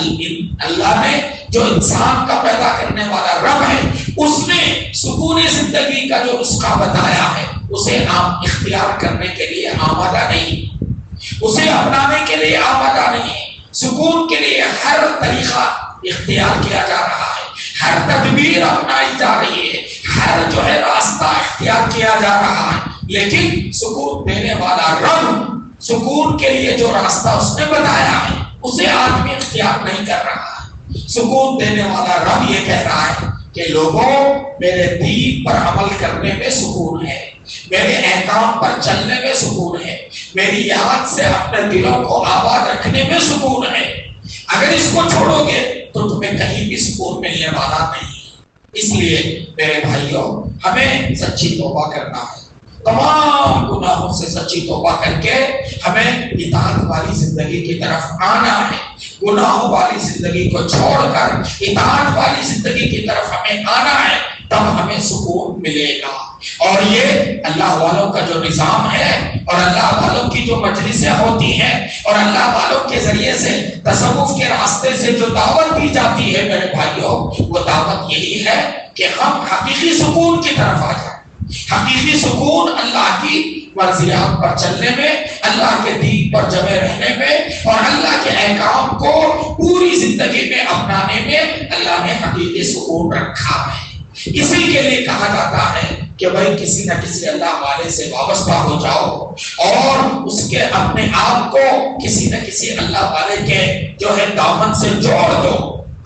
اللہ نے جو انسان کا پیدا کرنے والا رب ہے، اس نے سکون زندگی کا جو نسخہ بتایا ہے، اسے آپ اختیار کرنے کے لیے آمادہ نہیں، اسے اپنانے کے لیے آمادہ نہیں۔ سکون کے لیے ہر طریقہ اختیار کیا جا رہا ہے، ہر تدبیر اپنائی جا رہی ہے، ہر جو ہے راستہ اختیار کیا جا رہا ہے، لیکن سکون دینے والا رب، سکون کے لیے جو راستہ اس نے بتایا ہے، اسے آدمی اختیار نہیں کر رہا ہے۔ سکون دینے والا رب یہ کہہ رہا ہے کہ لوگوں، میرے دین پر عمل کرنے میں سکون ہے، میرے احکام پر چلنے میں سکون ہے، میری یاد سے اپنے دلوں کو آباد رکھنے میں سکون ہے۔ اگر اس کو چھوڑو گے تو تمہیں کہیں بھی سکون ملنے والا نہیں۔ اس لیے میرے بھائیوں، ہمیں سچی توبہ کرنا ہے، تمام گناہوں سے سچی توبہ کر کے ہمیں اطاعت والی زندگی کی طرف آنا ہے۔ گناہوں والی زندگی کو چھوڑ کر اطاعت والی زندگی کی طرف ہمیں آنا ہے، تب ہمیں سکون ملے گا۔ اور یہ اللہ والوں کا جو نظام ہے اور اللہ والوں کی جو مجلسیں ہوتی ہیں اور اللہ والوں کے ذریعے سے تصوف کے راستے سے جو دعوت دی جاتی ہے میرے بھائیوں، وہ دعوت یہی ہے کہ ہم حقیقی سکون کی طرف آ جائیں۔ حقیقی سکون اللہ کی مرضیات پر چلنے میں، اللہ کے دین پر جمے رہنے میں اور اللہ کے احکام کو پوری زندگی میں اپنانے میں اللہ نے حقیقی سکون رکھا ہے۔ اسی کے لیے کہا جاتا ہے کہ بھائی کسی نہ کسی اللہ والے سے وابستہ ہو جاؤ اور اس کے اپنے آپ کو کسی نہ کسی اللہ والے کے جو ہے دامن سے جوڑ دو۔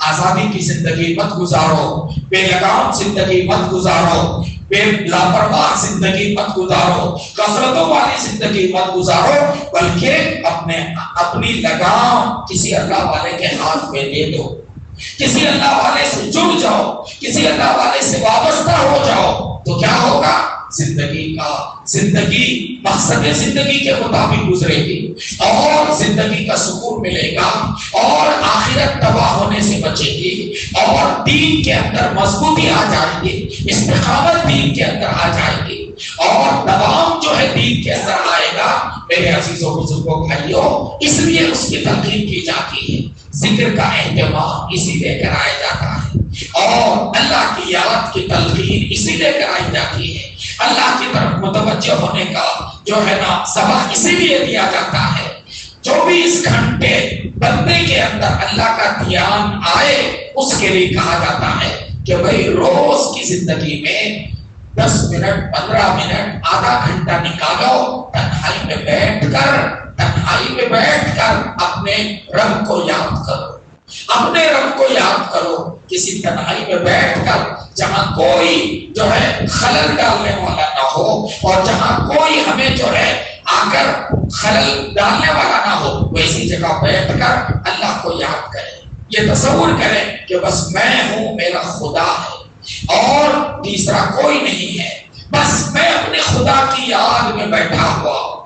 آزادی کی زندگی مت گزارو، بے لگام زندگی مت گزارو، بے لاپرواہ زندگی مت گزارو، کثرتوں والی زندگی مت گزارو، بلکہ اپنی لگام کسی اللہ والے کے ہاتھ میں دے دو، کسی اللہ والے سے جڑ جاؤ، کسی اللہ والے سے وابستہ ہو جاؤ، تو کیا ہوگا؟ زندگی مقصد زندگی کے مطابق گزرے گی اور زندگی کا سکون ملے گا اور آخرت تباہ ہونے سے بچے گی اور دین کے اندر مضبوطی آ جائے گی، استقامت دین کے اندر آ جائے گی اور دوام جو ہے دین کے اندر آئے گا۔ میرے عزیزوں، بزرگوں، بھائیوں، اس لیے اس کی تلقین کی جاتی ہے، ذکر کا اہتمام اسی لے کر آیا جاتا ہے اور اللہ کی یاد کی تلقین اسی لے کر آئی جاتی ہے، اللہ کی طرف متوجہ ہونے کا جو ہے نا سبق اسی لیے دیا جاتا ہے۔ 24 گھنٹے بندے کے اندر اللہ کا دھیان آئے، اس کے لیے کہا جاتا ہے کہ بھائی روز کی زندگی میں 10 منٹ 15 منٹ آدھا گھنٹہ نکالو، تنہائی میں بیٹھ کر اپنے رب کو یاد کرو، اپنے رب کو یاد کرو، کسی تنہائی میں بیٹھ کر جہاں کوئی جو ہے خلل ڈالنے والا نہ ہو اور جہاں کوئی ہمیں جو ہے آ کر خلل ڈالنے والا نہ ہو، ویسی جگہ بیٹھ کر اللہ کو یاد کریں، یہ تصور کریں کہ بس میں ہوں، میرا خدا ہے اور تیسرا کوئی نہیں ہے، بس میں اپنے خدا کی یاد میں بیٹھا ہوا ہوں۔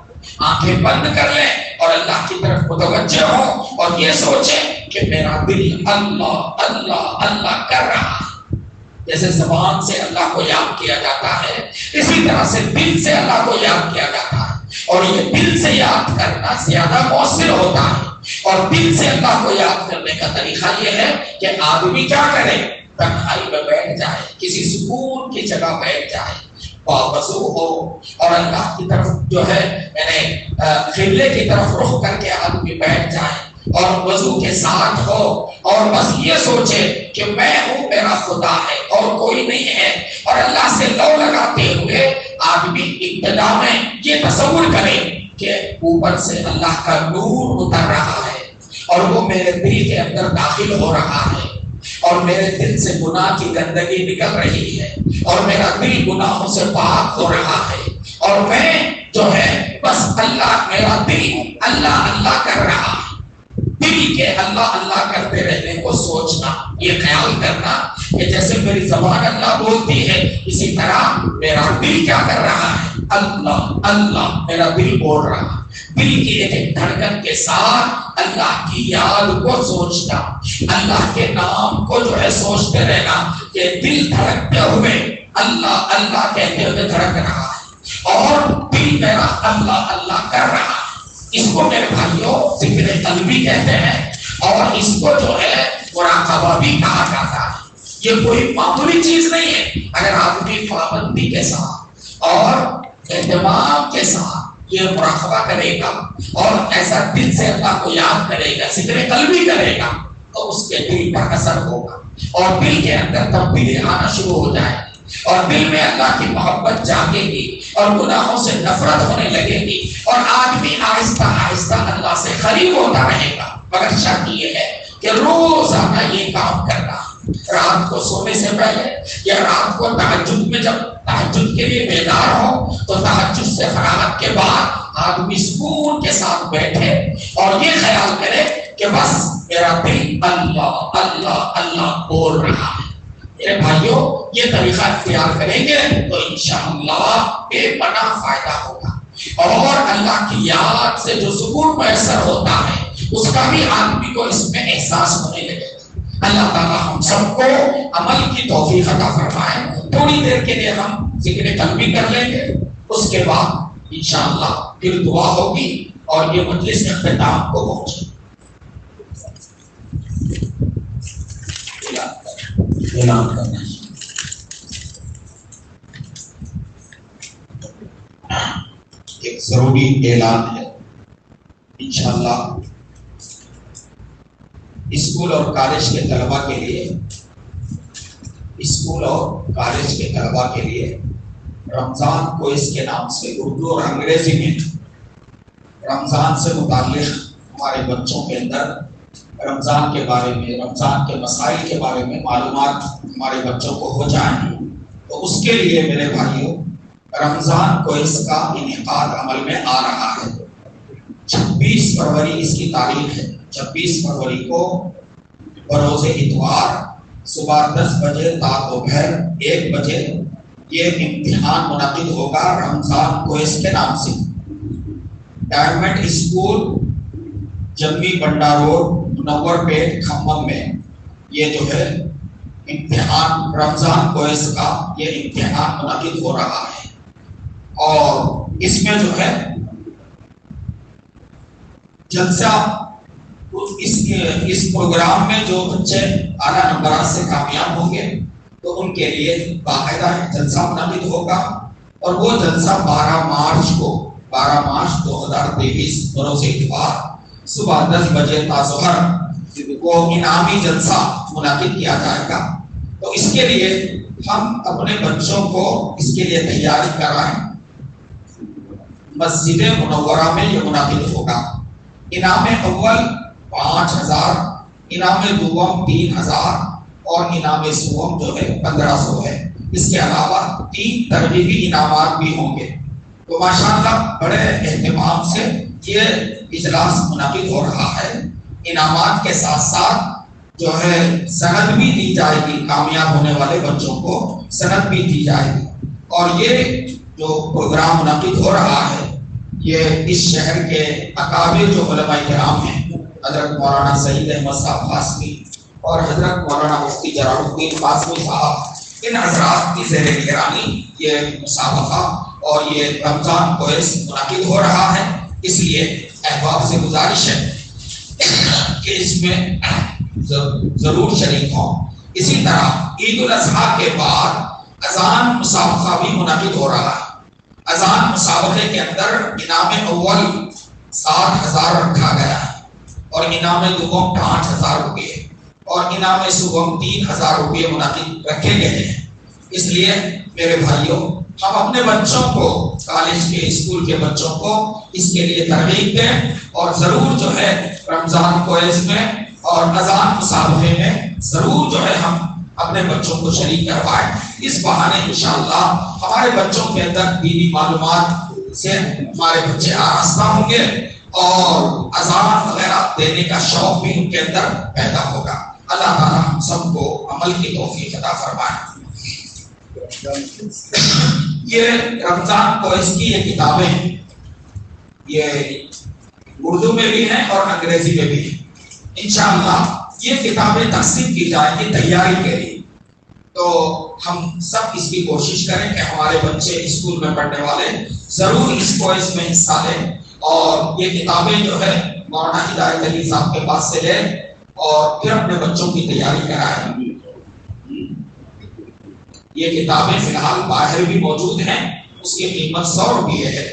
آنکھیں بند کر لیں اور اللہ کی طرف متوجہ ہوں اور یہ سوچیں کہ میرا دل اللہ اللہ اللہ کر رہا ہے۔ جیسے زبان سے اللہ کو یاد کیا جاتا ہے، اسی طرح سے دل سے اللہ کو یاد کیا جاتا ہے اور یہ دل سے یاد کرنا زیادہ مؤثر ہوتا ہے۔ اور دل سے اللہ کو یاد کرنے کا طریقہ یہ ہے کہ آدمی کیا کرے؟ تنہائی میں بیٹھ جائے، کسی سکون کی جگہ بیٹھ جائے، وضو ہو اور اللہ کی طرف جو ہے قبلے کی طرف رخ کر کے آدمی بیٹھ جائے اور وضو کے ساتھ ہو اور بس یہ سوچے کہ میں ہوں، میرا خدا ہے اور کوئی نہیں ہے، اور اللہ سے لو لگاتے ہوئے آدمی ابتدا میں یہ تصور کرے کہ اوپر سے اللہ کا نور اتر رہا ہے اور وہ میرے دل کے اندر داخل ہو رہا ہے اور میرے دل سے گناہ کی گندگی نکل رہی ہے اور میرا دل گناہوں سے پاک ہو رہا ہے اور میں جو ہے بس اللہ، میرا دل اللہ اللہ کر رہا ہے، دل کے اللہ اللہ کرتے رہنے کو سوچنا، یہ خیال کرنا کہ جیسے میری زبان اللہ بولتی ہے اسی طرح میرا دل کیا کر رہا ہے، اللہ اللہ میرا دل بول رہا ہے۔ دل کی ایک دھڑکن کے ساتھ اللہ کی یاد کو سوچنا، اللہ کے نام کو جو ہے سوچتے رہنا کہ دل دھڑکتے ہوئے اللہ اللہ کہتے ہوئے دھڑک رہا ہے اور دل میرا اللہ اللہ کر رہا ہے۔ اس کو میرے بھائیوں ذکر قلبی کہتے ہیں اور اس کو جو ہے مراقبہ بھی کہا جاتا ہے۔ یہ کوئی معمولی چیز نہیں ہے۔ اگر آدمی پابندی کے ساتھ اور اہتمام کے ساتھ یہ مراقبہ کرے گا اور ایسا دل سے اللہ کو یاد کرے گا، ذکر قلبی کرے گا، تو اس کے دل پر اثر ہوگا اور دل کے اندر تبدیلی آنا شروع ہو جائے گی اور دل میں اللہ کی محبت جاگے گی اور گناہوں سے نفرت ہونے لگے گی اور آدمی آہستہ آہستہ اللہ سے قریب ہوتا رہے گا۔ مگر شرط یہ ہے کہ روزانہ یہ کام کرنا، رات کو سونے سے پہلے یا رات کو تہجد میں جب تہجد کے لیے بیدار ہو تو تہجد سے فراغت کے بعد آدمی سکون کے ساتھ بیٹھے اور یہ خیال کرے کہ بس میرا دل اللہ اللہ اللہ بول رہا ہے۔ میرے بھائیوں یہ طریقہ اختیار کریں گے تو انشاءاللہ بے پناہ فائدہ ہوگا اور اللہ کی یاد سے جو سکون میسر ہوتا ہے اس کا بھی آدمی کو اس میں احساس ہونے لگے گا۔ اللہ تعالیٰ ہم سب کو عمل کی توفیق عطا فرمائے۔ تھوڑی دیر کے لیے ہم ذکر قلبی کر لیں گے، اس کے بعد انشاءاللہ پھر دعا ہوگی اور یہ مجلس اختتام کو پہنچے۔ اعلان کرنا ایک ضروری اعلان ہے۔ انشاءاللہ اسکول اور کالج کے طلباء کے لیے رمضان کو اس کے نام سے اردو اور انگریزی میں رمضان سے متعلق ہمارے بچوں کے اندر رمضان کے بارے میں، رمضان کے مسائل کے بارے میں معلومات ہمارے بچوں کو ہو جائیں، تو اس کے لیے میرے بھائیوں رمضان کو اس کا انعقاد عمل میں آ رہا ہے۔ 26 فروری اس کی تاریخ ہے۔ 26 فروری کو بروز اتوار صبح 10 بجے تا دوپہر 1 بجے یہ امتحان منعقد ہوگا رمضان کو اس کے نام سے۔ ڈائمنڈ اسکول جمی بنڈا روڈ منور پیٹ کھمم میں یہ جو ہے امتحان رمضان کو اس کا یہ امتحان منعقد ہو رہا ہے اور اس میں جو ہے جلسہ اس پروگرام میں جو بچے اعلیٰ نمبرات سے کامیاب ہوں گے تو ان کے لیے باقاعدہ جلسہ منعقد ہوگا اور وہ جلسہ 12 مارچ 2023 بروز اتوار صبح 10 بجے تا ظہر کو انعامی جلسہ منعقد کیا جائے گا۔ تو اس کے لیے ہم اپنے بچوں کو اس کے لیے تیاری کرائیں۔ مسجد منورہ میں یہ منعقد ہوگا۔ انعام اول 5000، انعام دوم 3000 اور انعام سوم جو ہے 1500 ہے۔ اس کے علاوہ 3 ترغیبی انعامات بھی ہوں گے۔ تو ماشاءاللہ بڑے اہتمام سے یہ اجلاس منعقد ہو رہا ہے۔ انعامات کے ساتھ ساتھ جو ہے سند بھی دی جائے گی، کامیاب ہونے والے بچوں کو سند بھی دی جائے گی۔ اور یہ جو پروگرام منعقد ہو رہا ہے یہ اس شہر کے اکابر جو علماء کرام ہیں، حضرت مولانا سعید احمد صاحب قاسمی اور حضرت مولانا مفتی جلال الدین قاسمی صاحب، ان حضرات کی زیر نگرانی یہ مسابقہ اور یہ رمضان کو منعقد ہو رہا ہے۔ اس لیے احباب سے گزارش ہے کہ اس میں ضرور شریک ہوں۔ اسی طرح عید الاضحیٰ کے بعد اذان مسابقہ بھی منعقد ہو رہا ہے۔ اذان مسابقے کے اندر انعام اول 7000 رکھا گیا ہے اور انعام دوم 5000 روپے اور انعام سوم 3000 روپے منعقد رکھے گئے ہیں۔ اس لیے میرے بھائیوں ہم اپنے بچوں کو، کالج کے اسکول کے بچوں کو اس کے لیے ترغیب دیں اور ضرور جو ہے رمضان کو اس میں اور اذان مسابقے میں ضرور جو ہے ہم اپنے بچوں کو شریک کروائیں۔ اس بہانے انشاءاللہ ہمارے بچوں کے اندر دینی معلومات سے ہمارے بچے آراستہ ہوں گے اور اذان وغیرہ دینے کا شوق بھی ان کے اندر پیدا ہوگا. اللہ تعالیٰ ہم سب کو عمل کی توفیق عطا فرمائے. یہ رمضان کوئز کی یہ کتابیں یہ اردو میں بھی ہیں اور انگریزی میں بھی ہیں. انشاءاللہ یہ کتابیں تقسیم کی جائیں گی تیاری کے لیے. تو ہم سب اس کی کوشش کریں کہ ہمارے بچے اسکول میں پڑھنے والے ضرور اس کوئز میں حصہ لیں اور یہ کتابیں جو ہے مولانا ہدایت علی صاحب کے پاس سے لیں اور پھر اپنے بچوں کی تیاری کرائیں. یہ کتابیں فی الحال باہر بھی موجود ہیں, اس کی قیمت 100 روپے ہے.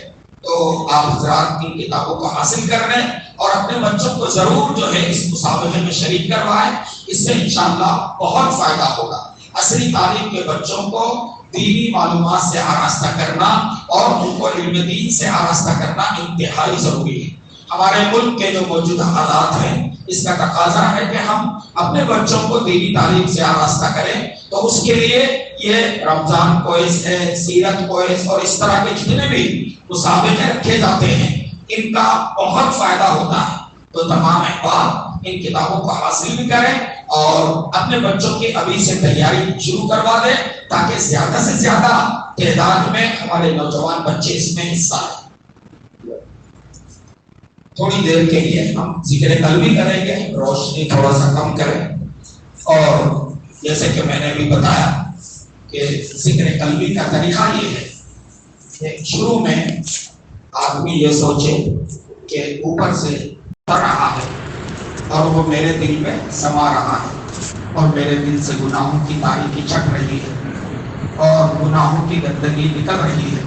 تو آپ حضرات ان کتابوں کو حاصل کر لیں اور اپنے بچوں کو ضرور جو ہے اس مسابقے میں شریک کروائیں. اس سے انشاءاللہ بہت فائدہ ہوگا. عصری تعلیم کے بچوں کو دینی معلومات سے آراستہ کرنا اور ان کو علم دین سے آراستہ کرنا انتہائی ضروری ہے. ہمارے ملک کے جو موجودہ حالات ہیں اس کا تقاضا ہے کہ ہم اپنے بچوں کو دینی تعلیم سے آراستہ کریں. تو اس کے لیے یہ رمضان کوئز ہے, سیرت کوئز اور اس طرح کے جتنے بھی مسابقے رکھے جاتے ہیں ان کا بہت فائدہ ہوتا ہے. تو تمام احباب ان کتابوں کو حاصل بھی کریں اور اپنے بچوں کی ابھی سے تیاری شروع کروا دیں تاکہ زیادہ سے زیادہ تعداد میں ہمارے نوجوان بچے اس میں حصہ لیں. تھوڑی دیر کے لیے ہم ذکر قلبی کریں گے, روشنی تھوڑا سا کم کریں. اور جیسے کہ میں نے بھی بتایا کہ ذکر قلبی کا طریقہ یہ ہے کہ شروع میں آدمی یہ سوچے کہ اوپر سے اتر رہا ہے اور وہ میرے دل میں سما رہا ہے اور میرے دل سے گناہوں کی تاریکی چھٹ رہی ہے اور گناہوں کی گندگی نکل رہی ہے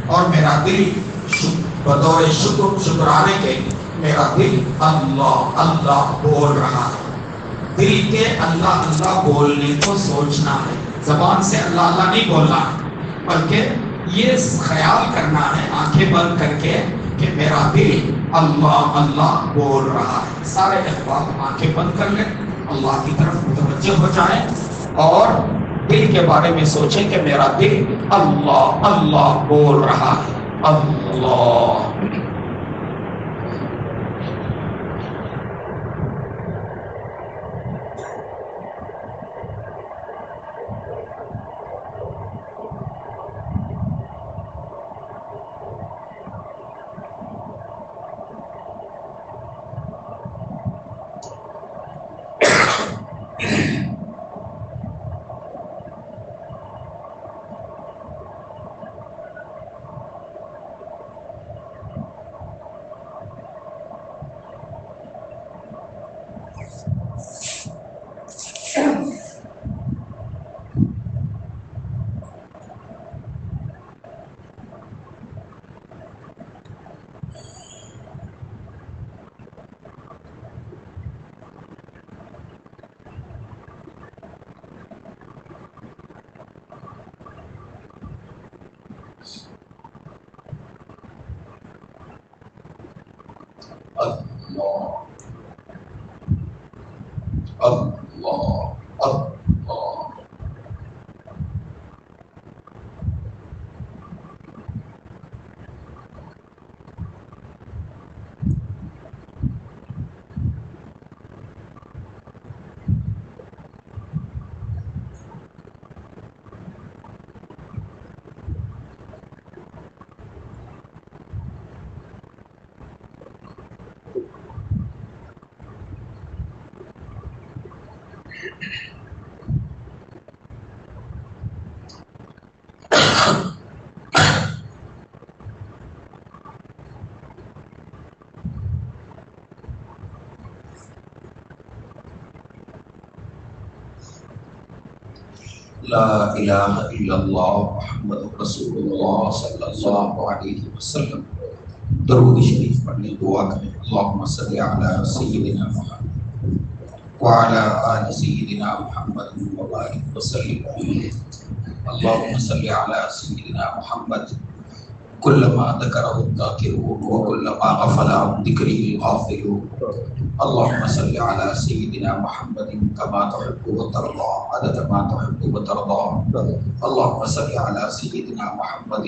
اور میرا دل بطور شکرانے کے میرا دل اللہ اللہ بول رہا ہے. دل کے اللہ اللہ بولنے کو سوچنا ہے, زبان سے اللہ اللہ نہیں بولنا ہے, بلکہ یہ خیال کرنا ہے آنکھیں بند کر کے کہ میرا دل اللہ اللہ بول رہا ہے. سارے احباب آنکھیں بند کر لیں, اللہ کی طرف متوجہ ہو جائیں اور دل کے بارے میں سوچیں کہ میرا دل اللہ اللہ بول رہا ہے. اللہ لا الہ الا اللہ محمد رسول اللہ صلی اللہ علیہ وسلم. درود شریف پڑھنے دعا کریں. اللہم صلی علی سیدنا محمد وعلی آل سیدنا محمد وبارک وسلم. اللہم صلی علی سیدنا محمد کلما ذکرہ الذاکرون وکلما غفل عن ذکرہ الغافلون. اللهم صل على سيدنا محمد كما تحب وترضى عدد ما تحب وترضى. اللهم صل على سيدنا محمد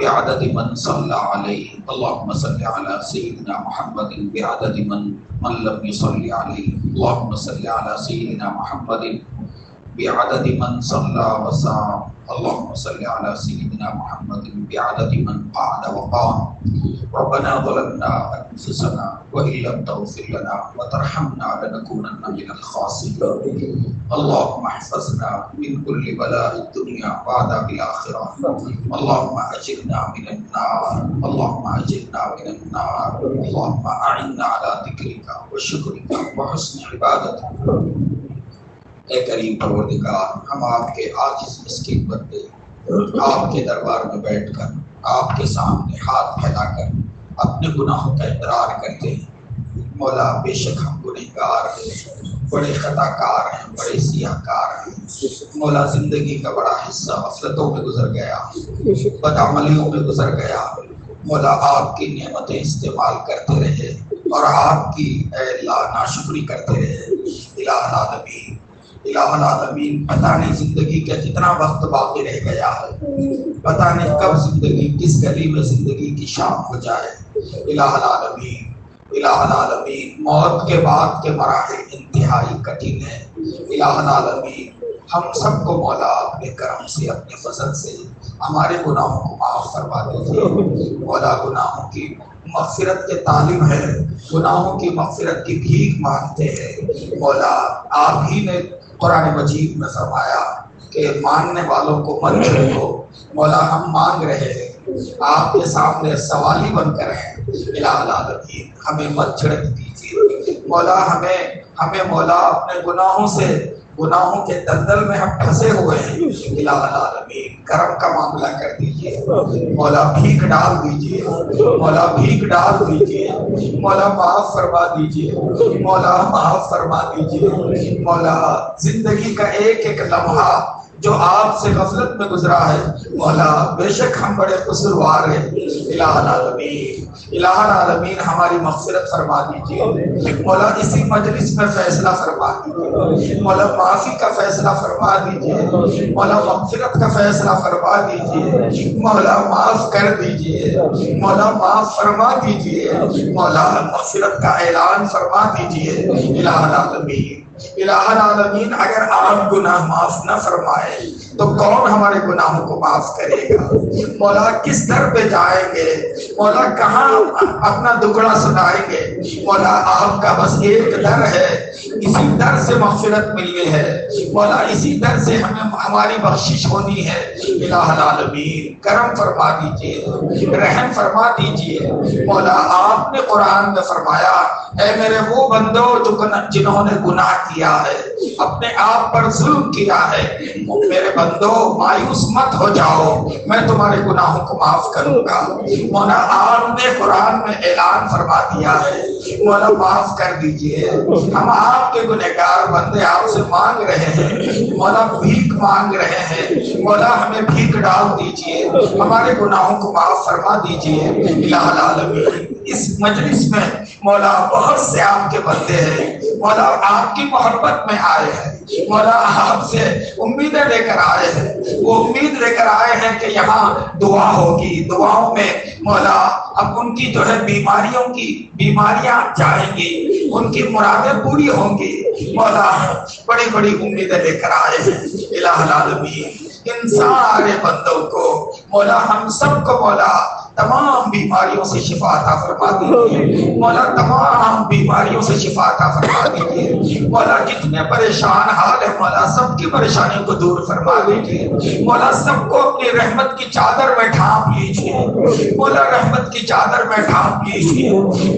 بعدد من صلى عليه اللهم صل على سيدنا محمد بعدد من لم يصلي عليه اللهم صل على سيدنا محمد بعدد من صلى وصام اللهم صل على سيدنا محمد بعدد من قعد وقام ربنا ظلمنا انفسنا وان لم تغفر لنا وترحمنا لنكونن من الخاسرين اللهم احفظنا من كل بلاء الدنيا وعذاب الاخره اللهم اجرنا من النار اللهم اجرنا من النار اللهم اعنا على ذكرك وشكرك وحسن عبادتك اے کریم پروردگار، ہم آپ کے عاجز مسکین بندے آپ کے دربار میں بیٹھ کر آپ کے سامنے ہاتھ پھیلا کر اپنے گناہوں کا اقرار کرتے ہیں۔ مولا بے شک ہم گنہگار ہیں، بڑے خطا کار ہیں، بڑے سیاہ کار ہیں۔ مولا زندگی کا بڑا حصہ غفلتوں میں گزر گیا، بدعملیوں میں گزر گیا۔ مولا آپ کی نعمتیں استعمال کرتے رہے اور آپ کی اے اللہ ناشکری کرتے رہے۔ الہ العالمین الہ العالمین، پتہ نہیں زندگی کا کتنا وقت باقی رہ گیا ہے، پتہ نہیں کب زندگی کس گلی میں زندگی کی شام ہو جائے۔ الہ العالمین الہ العالمین، موت کے بعد کے مراحل انتہائی کٹھن ہیں۔ الہ العالمین، ہم سب کو مولا اپنے کرم سے اپنے فضل سے ہمارے گناہوں کو معاف فرما دیجیے۔ مولا گناہوں کی مغفرت کے طالب ہے، گناہوں کی مغفرت کی بھیک مانگتے ہیں۔ مولا آپ ہی نے قرآن مجید میں فرمایا کہ مانگنے والوں کو مت چھوڑو۔ مولا ہم مانگ رہے ہیں، آپ کے سامنے سوالی بن کر ہیں۔ الہ العالمین، ہمیں مت چھڑک دیجیے۔ مولا ہمیں مولا اپنے گناہوں کے دلدل میں ہم پھنسے ہوئے ہیں۔ الہ العالمین، کرم کا معاملہ کر دیجیے۔ مولا بھیک ڈال دیجیے، مولا بھیک ڈال دیجیے۔ مولا معاف فرما دیجیے، مولا معاف فرما دیجیے۔ مولا زندگی کا ایک ایک لمحہ جو آپ سے غفلت میں گزرا ہے، مولا بے شک ہم بڑے قصوروار ہیں۔ الہ العالمین الہ العالمین، ہماری مغفرت فرما دیجیے۔ مولا اسی مجلس میں فیصلہ فرما دیجیے۔ مولا معافی کا فیصلہ فرما دیجیے۔ مولا مغفرت کا فیصلہ فرما دیجیے۔ مولا معاف کر دیجیے، مولا معاف فرما دیجیے۔ مولا مغفرت کا اعلان فرما دیجیے۔ الہ العالمین الہ العالمین، اگر آپ گناہ معاف نہ فرمائے تو کون ہمارے گناہوں کو معاف کرے گا؟ مولا کس در پہ جائیں گے؟ مولا کہاں اپنا دکڑا سنائیں گے؟ مولا آپ کا بس ایک در ہے، اسی در سے مغفرت ملنی ہے۔ مولا اسی در سے ہماری بخشش ہونی ہے۔ الہ العالمین، کرم فرما دیجیے، رحم فرما دیجیے۔ مولا آپ نے قرآن میں فرمایا، اے میرے وہ بندو جنہوں نے گناہ کیا ہے، اپنے آپ پر ظلم کیا ہے، میرے بندو مایوس مت ہو جاؤ، میں تمہارے گناہوں کو معاف کروں گا۔ مولا آپ نے قرآن میں اعلان فرما دیا ہے، مولا معاف کر دیجئے۔ ہم آپ کے گنہگار بندے آپ سے مانگ رہے ہیں، مولا بھیک مانگ رہے ہیں۔ مولا ہمیں بھیک ڈال دیجئے، ہمارے گناہوں کو معاف فرما دیجئے۔ الہ العالمین، اس مجلس میں مولا بہت سے آپ کے بندے ہیں، مولا آپ کی محبت میں آئے ہیں، مولا آپ سے امیدیں لے کر آئے ہیں۔ وہ امید لے کر آئے ہیں کہ یہاں دعا ہوگی، دعاؤں میں مولا اب ان کی جو ہے بیماریاں جائیں گی، ان کی مرادیں پوری ہوں گی۔ مولا بڑی بڑی امیدیں لے کر آئے ہیں۔ الہ العالمین، ان سارے بندوں کو مولا ہم سب کو مولا تمام بیماریوں سے شفا عطا فرما دیجیے۔ مولا تمام بیماریوں سے شفا عطا فرما دیجیے۔ مولا جتنے پریشان حال ہے، مولا سب کی پریشانیوں کو دور فرما دیجیے۔ مولا سب کو اپنی رحمت کی چادر میں ڈھانپ لیجیے۔ مولا رحمت کی چادر میں ڈھانپ لیجیے۔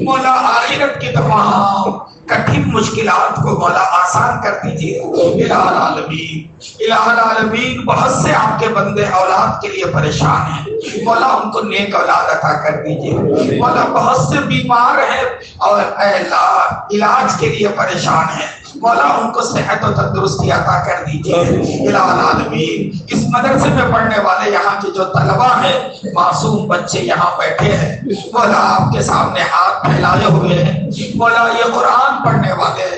مولا آخرت کی تمام کٹھن مشکلات کو مولا آسان کر دیجیے۔ الہ العالمین الہ العالمین، بہت سے آپ کے بندے اولاد کے لیے پریشان ہیں، مولا ان کو نیک اولاد عطا کر دیجیے۔ مولا بہت سے بیمار ہیں اور اے اللہ علاج کے لیے پریشان ہیں، مولا ان کو صحت و تندرستی عطا کر دیجیے۔ الہ العالمین، اس مدرسے میں پڑھنے والے یہاں کے جو طلبہ ہیں، معصوم بچے یہاں بیٹھے ہیں، مولا آپ کے سامنے ہاتھ پھیلائے ہوئے ہیں۔ مولا یہ قرآن قرآن پڑھنے والے،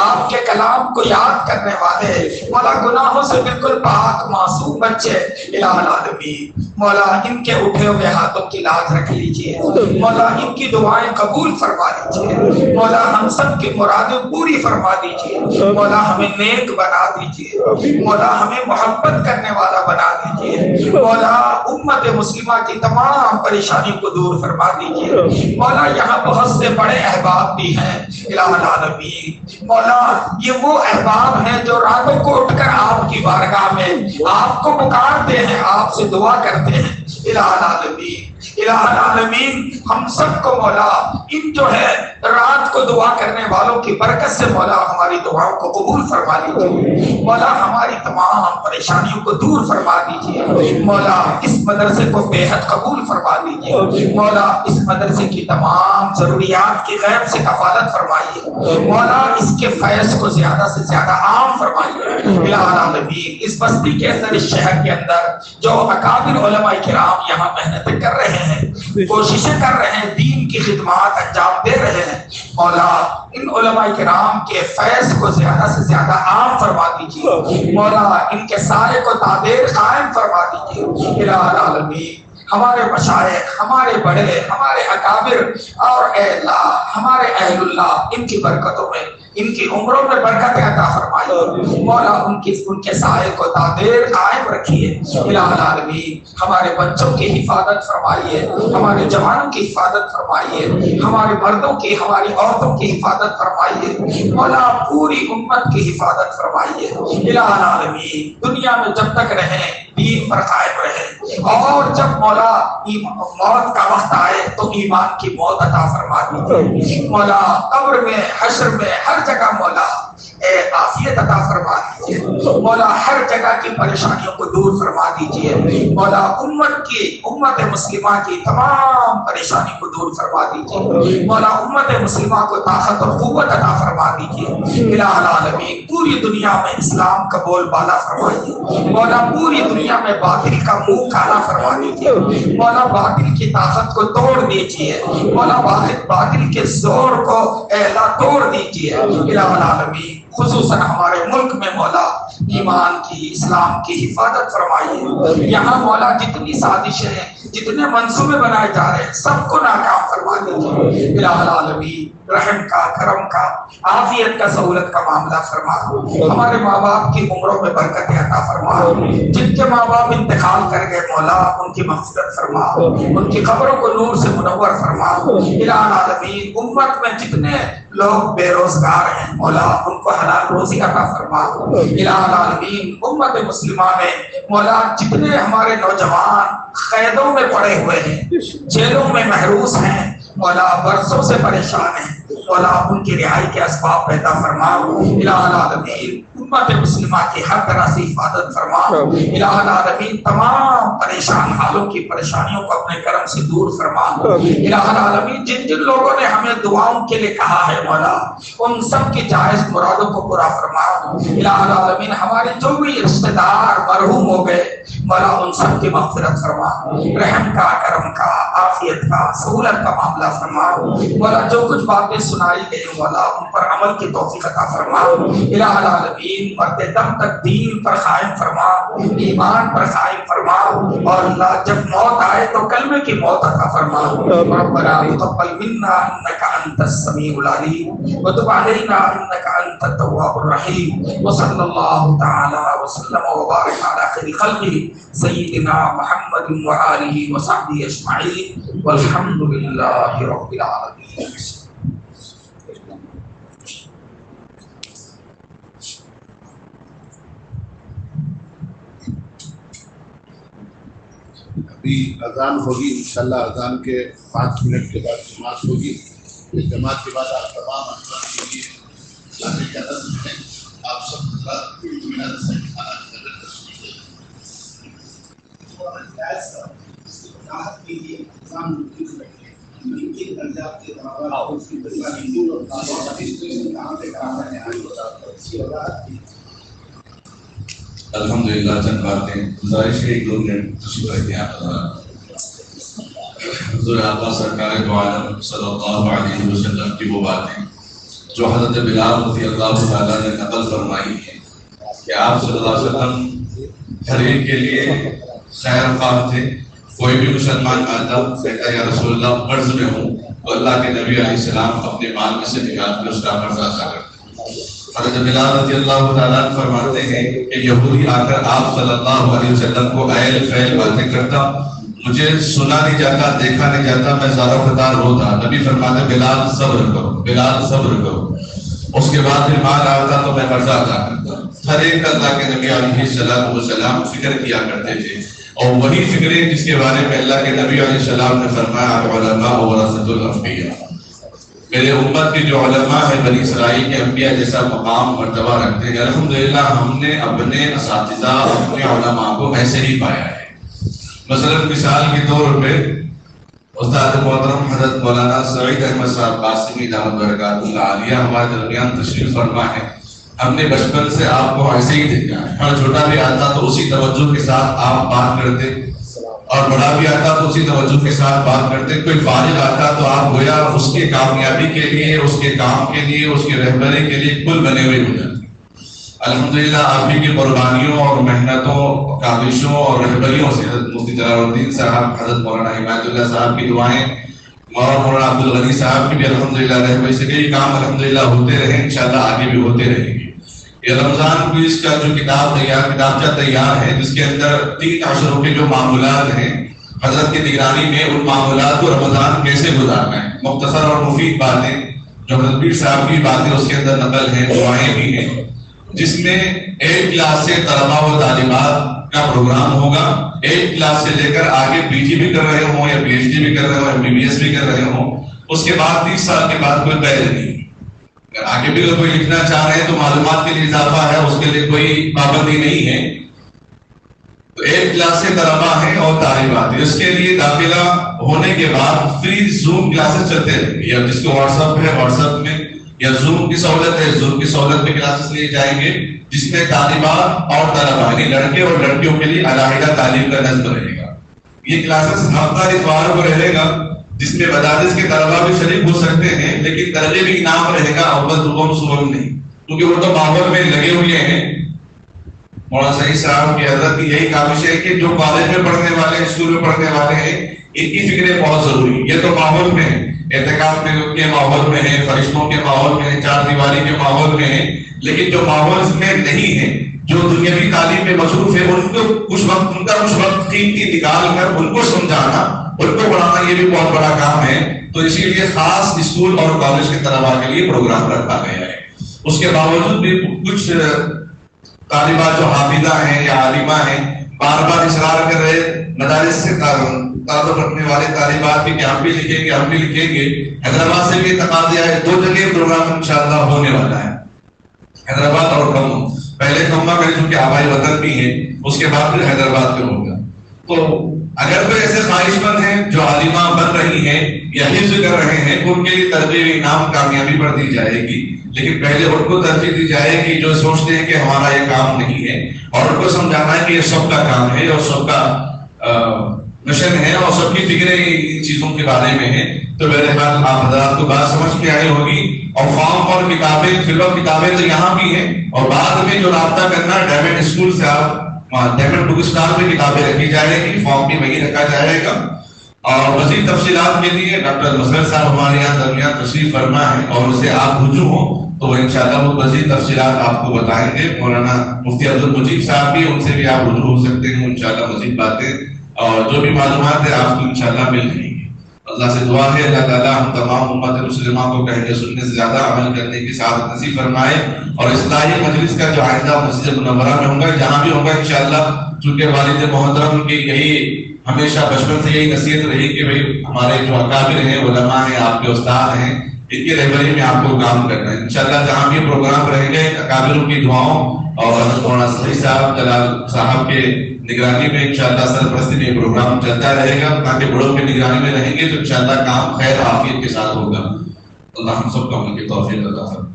آپ کے کلام کو یاد کرنے والے، مولا گناہوں سے بالکل پاک معصوم بچے الہ العالمین، مولا ان کے اٹھے ہوئے ہاتھوں کی لاج رکھ لیجئے، مولا ان کی دعائیں قبول فرما لیجئے، مولا ہم سب کی مرادیں پوری فرما دیجئے، مولا ہمیں نیک بنا دیجئے، مولا ہمیں محبت کرنے والا بنا دیجئے، مولا امت مسلمہ کی تمام پریشانیوں کو دور فرما دیجئے، مولا یہاں بہت سے بڑے احباب بھی ہیں الہ العالمین، مولا یہ وہ احباب ہیں جو راتوں کو اٹھ کر آپ کی بارگاہ میں آپ کو پکارتے ہیں، آپ سے دعا کرتے ہیں الہ العالمین، الہ العالمین ہم سب کو مولا ان جو ہے رات کو دعا کرنے والوں کی برکت سے مولا ہماری دعاؤں کو قبول فرما لیجیے، مولا ہماری تمام پریشانیوں کو دور فرما دیجیے، مولا اس مدرسے کو بے حد قبول فرما دیجیے، مولا اس مدرسے کی تمام ضروریات کی غیب سے کفالت فرمائیے، مولا اس کے فیض کو زیادہ سے زیادہ عام فرمائیے الہ العالمین، اس بستی کے اندر، اس شہر کے اندر جو اکابر علماء کرام یہاں محنتیں کر رہے ہیں، کوششیں کر رہے ہیں، دین کی خدمات انجام دے رہے ہیں، مولا ان علماء کرام کے فیض کو زیادہ سے زیادہ عام فرما دیجیے، مولا ان کے سارے کو تعبیر قائم فرما دیجیے الہ العالمین، ہمارے مشائخ، ہمارے بڑے، ہمارے اکابر اور اے اللہ ہمارے اہل اللہ ان کی برکتوں میں، ان کی عمروں میں برکت عطا فرمائیے، مولا ان کے سائے کو تعبیر قائم رکھیے الہ العالمین، ہمارے بچوں کی حفاظت فرمائیے، ہمارے جوانوں کی حفاظت فرمائیے، ہمارے مردوں کی، ہماری عورتوں کی حفاظت فرمائیے، مولا پوری امت کی حفاظت فرمائیے الہ العالمین، دنیا میں جب تک رہیں دین پر قائم رہے، اور جب مولا موت کا وقت آئے تو ایمان کی موت عطا فرما دیجیے، مولا قبر میں، حشر میں، ہر جگہ مولا عافیت عطا فرما دیجیے، مولا ہر جگہ کی پریشانیوں کو دور فرما دیجیے، مولا امت مسلمہ کی تمام پریشانی کو دور فرما دیجیے، مولا امت مسلمہ کو طاقت اور قوت عطا فرما دیجیے الہ العالمین، پوری دنیا میں اسلام کا بول بالا فرمائیے، مولا پوری دنیا میں باطل کا منہ کالا فرما دیجیے، مولا باطل کی طاقت کو توڑ دیجیے، مولا باطل کے زور کو اللہ توڑ دیجیے الہ العالمین، خصوصاً ہمارے ملک میں مولا ایمان کی، اسلام کی حفاظت فرمائیے، یہاں مولا جتنی سازشیں، جتنے منصوبے بنائے جا رہے ہیں سب کو ناکام فرما دیجیے الہ العالمین، رحم کا، کرم کا، عافیت کا، سہولت کا معاملہ فرما، ہمارے ماں باپ کی عمروں میں برکت عطا فرما، جن کے ماں باپ انتقال کر گئے مولا ان کی مغفرت فرما، ان کی قبروں کو نور سے منور فرما الہ العالمین، امت میں جتنے لوگ بے روزگار ہیں مولا ان کو حلال روزی عطا فرما الہ العالمین، امت مسلمہ میں مولا جتنے ہمارے نوجوان قیدوں میں پڑے ہوئے ہیں، جیلوں میں محروس ہیں مولا، برسوں سے پریشان ہیں مولا، ان کی رہائی کے اسباب پیدا فرما الہ العالمین، امت مسلمہ کی ہر طرح سے حفاظت فرما الہ العالمین، تمام پریشان حالوں کی پریشانیوں کو اپنے کرم سے دور فرما الہ العالمین، جن جن لوگوں نے ہمیں دعاؤں کے لیے کہا ہے مولا ان سب کی جائز مرادوں کو پورا فرما الہ العالمین، ہمارے جو بھی رشتہ دار مرحوم ہو گئے مولا ان سب کی مغفرت فرما، رحم کا، کرم کا، عافیت کا، سہولت کا معاملہ فرما مولا، جو کچھ باتیں سنائی گئی مولا ان پر عمل کی توفیق عطا فرما الہ العالمین، مرتے دم تک دین پر قائم فرما، ایمان پر قائم فرما، اور اللہ جب موت آئے تو کلمے کی موت عطا فرما، ربنا تقبل منا انک انت السمیع العلیم وتب علینا انک انت التواب الرحیم، وصلی اللہ تعالی وسلم وبارک علی خیر خلقہ سیدنا محمد وآلہ وصحبہ اجمعین والحمد للہ رب العالمین۔ ابھی اذان ہوگی، انشاءاللہ اذان کے 5 منٹ کے بعد جماعت ہوگی، اس جماعت کے بعد آپ تمام افراد کے لیے کھانے کا نظم ہے، آپ سب اطمینان سے کھانا کھانے تشریف لیں۔ الحمدللہ چند باتیں گزارش ہے، 1-2 منٹ تشریف رکھتے ہیں آپ حضور آقا سرکار دو عالم صلی اللہ علیہ وسلم کی وہ باتیں جو حضرت بلال رضی اللہ تعالیٰ نے نقل فرمائی ہے کہ آپ صلی اللہ علیہ وسلم ہر ایک کے لیے خیر خواہ تھے. کوئی بھی مسلمان آتا کہتا یا رسول اللہ قرض میں ہوں تو اللہ کے نبی علیہ السلام اپنے مال میں سے نکال کر اس کا قرض ادا کرتے. حضرت بلال رضی اللہ تعالیٰ فرماتے ہیں کہ یہودی آ کر آپ صلی اللہ علیہ وسلم کو ایل فیل باتیں کرتا, مجھے سنا نہیں جاتا, دیکھا نہیں جاتا, میں زارہ فتار ہوتا. نبی فرماتے بلال صبر کرو, بلال صبر کرو. اس کے بعد پھر مال آتا تو میں قرضہ ادا کرتا. ہر ایک اللہ کے نبی علیہ السلام فکر کیا کرتے تھے, اور وہی فکریں جس کے بارے میں اللہ کے نبی علیہ السلام نے فرمایا علماء ورثۃ الانبیاء, میرے امت کے جو علماء ہیں بنی اسرائیل کے انبیاء جیسا مقام مرتبہ رکھتے ہیں. الحمدللہ ہم نے اپنے اساتذہ اپنے علماء کو ایسے ہی پایا ہے. مثلا مثال کے طور پہ استاد محترم حضرت مولانا سعید احمد صاحب قاسمی دامت برکاتہ اللہ عالیہ ہمارے درمیان تشریف فرما ہے. ہم نے بچپن سے آپ کو ایسے ہی دیکھا ہے, ہر چھوٹا بھی آتا تو اسی توجہ کے ساتھ آپ بات کرتے, اور بڑا بھی آتا تو اسی توجہ کے ساتھ بات کرتے. کوئی فارغ آتا تو آپ گویا اس کے کامیابی کے لیے, اس کے کام کے لیے, اس کی رہبری کے لیے پل بنے ہوئے ہو جاتے. الحمدللہ آپ ہی کی قربانیوں اور محنتوں, کاوشوں اور رہبریوں سے مفتی جلال الدین صاحب, حضرت مولانا حمایت اللہ صاحب کی دعائیں, مولانا عبد الغنی صاحب کی بھی الحمدللہ رہبری سے کئی کام الحمدللہ ہوتے رہے, انشاءاللہ آگے بھی ہوتے رہیں گے. یہ رمضان کوئز کا جو کتابچہ تیار ہے, جس کے اندر 3 عشروں کے جو معمولات ہیں حضرت کی نگرانی میں, ان معمولات کو رمضان کیسے گزارنا ہے, مختصر اور مفید باتیں جو حضرت پیر صاحب کی باتیں اس کے اندر نقل ہیں, دعائیں بھی ہیں, جس میں 1 کلاس سے طلباء و طالبات کا پروگرام ہوگا. 1 کلاس سے لے کر آگے پی جی بھی کر رہے ہوں یا پی ایچ ڈی بھی کر رہے ہوں, ایم بی بی ایس بھی کر رہے ہوں. اس کے بعد 30 سال کے بعد کوئی قید نہیں. اگر آگے بھی کوئی لکھنا چاہ رہے ہیں تو معلومات کے لیے اضافہ ہے, اس کے لیے کوئی پابندی نہیں ہے. تو 1 کلاس سے طلباء ہیں اور طالبات, اس کے لیے داخلہ ہونے کے بعد فری زوم کلاسز چلتے رہیں گے, یا جس کو واٹس ایپ ہے واٹس ایپ میں, یا زوم کی سہولت ہے زوم کی سہولت میں کلاسز لیے جائیں گے, جس میں طالبات اور طلباء یعنی لڑکے اور لڑکیوں کے لیے علیحدہ تعلیم کا نظم رہے گا. یہ کلاسز ہفتہ اتوار کو رہے گا, جس میں مدارس کے طلباء بھی شریک ہو سکتے ہیں, لیکن درجے بھی انعام رہے گا, اول دوم سوم نہیں, کیونکہ وہ تو ماحول میں لگے ہوئے ہیں. مولانا سعید صاحب کی حضرت کی یہی کاوش ہے کہ جو کالج میں پڑھنے والے, اسکول میں پڑھنے والے ہیں, ان کی فکریں بہت ضروری. یہ تو ماحول میں اعتکاف کے ماحول میں ہے, فرشتوں کے ماحول میں ہے, 4 دیواری کے ماحول میں ہے, لیکن جو ماحول میں نہیں ہے, جو دنیاوی تعلیم میں مصروف ہے, ان کو کچھ وقت قیمتی نکال کر ان کو سمجھانا, ان کو پڑھانا, یہ بھی بہت بڑا کام ہے. تو اسی لیے خاص اسکول اور کالج کے طلباء کے لیے پروگرام رکھا گیا ہے. اس کے باوجود بھی کچھ طالبات جو حافظہ ہیں یا عالمہ ہیں بار بار اصرار کر رہے, مدارس سے تعلق رکھنے والے طالبات بھی کہ ہم بھی لکھیں گے, ہم بھی لکھیں گے. حیدرآباد سے بھی تقاضا ہے, 2 جگہ پروگرام انشاءاللہ ہونے والا ہے, حیدرآباد اور کھمم. پہلے کھمم میں چونکہ آبائی وطن بھی ہے, اس کے بعد پھر حیدرآباد میں ہوگا. تو اگر کوئی ایسے خواہش مند ہیں جو عالمہ بن رہی ہیں یا حفظ کر رہے ہیں, ان کے لیے ترجیح انعام کامیابی پر دی جائے گی, لیکن پہلے ان کو ترجیح دی جائے گی جو سوچتے ہیں کہ ہمارا یہ کام نہیں ہے, اور ان کو سمجھانا ہے کہ یہ سب کا کام ہے اور سب کا مشن ہے اور سب کی فکریں ان چیزوں کے بارے میں ہیں. تو میرے خیال آپ حضرات کو بات سمجھ میں آئی ہوگی. اور فارم اور کتابیں, فی الوقت کتابیں تو یہاں بھی ہیں, اور بعد میں جو رابطہ کرنا ڈائمنڈ اسکول سے, آپ ڈائمنڈ بک اسٹال میں کتابیں رکھی جائے گی, فارم بھی وہی رکھا جائے گا. اور مزید تفصیلات کے لیے ڈاکٹر مظہر صاحب ہمارے یہاں درمیان تشریف فرما ہے, اور اسے آپ رجوع ہوں تو انشاءاللہ وہ مزید تفصیلات آپ کو بتائیں گے. مولانا مفتی عبد المجید صاحب بھی, ان سے بھی آپ رجوع ہو سکتے ہیں, انشاءاللہ مزید باتیں اور جو بھی معلومات ہے آپ کو انشاءاللہ مل جائیں گی. اللہ سے دعا ہے اللہ تعالیٰ ہم تمام امت مسلمہ کو کہنے سننے سے زیادہ عمل کرنے کی سعادت نصیب فرمائے, اور اصلاحی مجلس کا جو آئندہ مسجد منورہ میں ہوگا, جہاں بھی ہوگا انشاءاللہ, چونکہ والد محترم کی یہی ہمیشہ بچپن سے یہی نصیحت رہی کہ بھئی ہمارے جو اکابر ہیں, علماء ہیں, آپ کے استاد ہیں, ان کی رہبری میں آپ کو کام کرنا ہے. انشاءاللہ جہاں بھی پروگرام رہیں گے اکابروں کی دعاؤں اور حضرت مولانا سعید صاحب جلال صاحب کے نگرانی میں انشاءاللہ سرپرستی میں پروگرام چلتا رہے گا, تاکہ بڑوں کی نگرانی میں رہیں گے تو انشاءاللہ کام خیر عافیت کے ساتھ ہوگا. اللہ ہم سب کو عمل کی توفیق عطا فرمائے.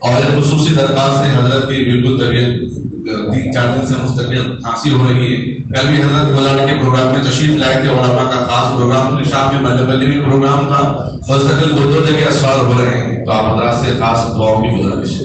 اور ایک خصوصی درخواست ہے, حضرت کی بالکل طبیعت 3-4 دن سے مستقل کھانسی ہو رہی ہے. کل بھی حضرت مولانا کے پروگرام میں تشریف لائے تھے, علماء کا خاص پروگرام, شام میں بلے بلے بھی پروگرام تھا, مستقل 2 جگہ اسفار ہو رہے ہیں. تو آپ حضرات سے خاص دعاؤں کی گزارش ہے.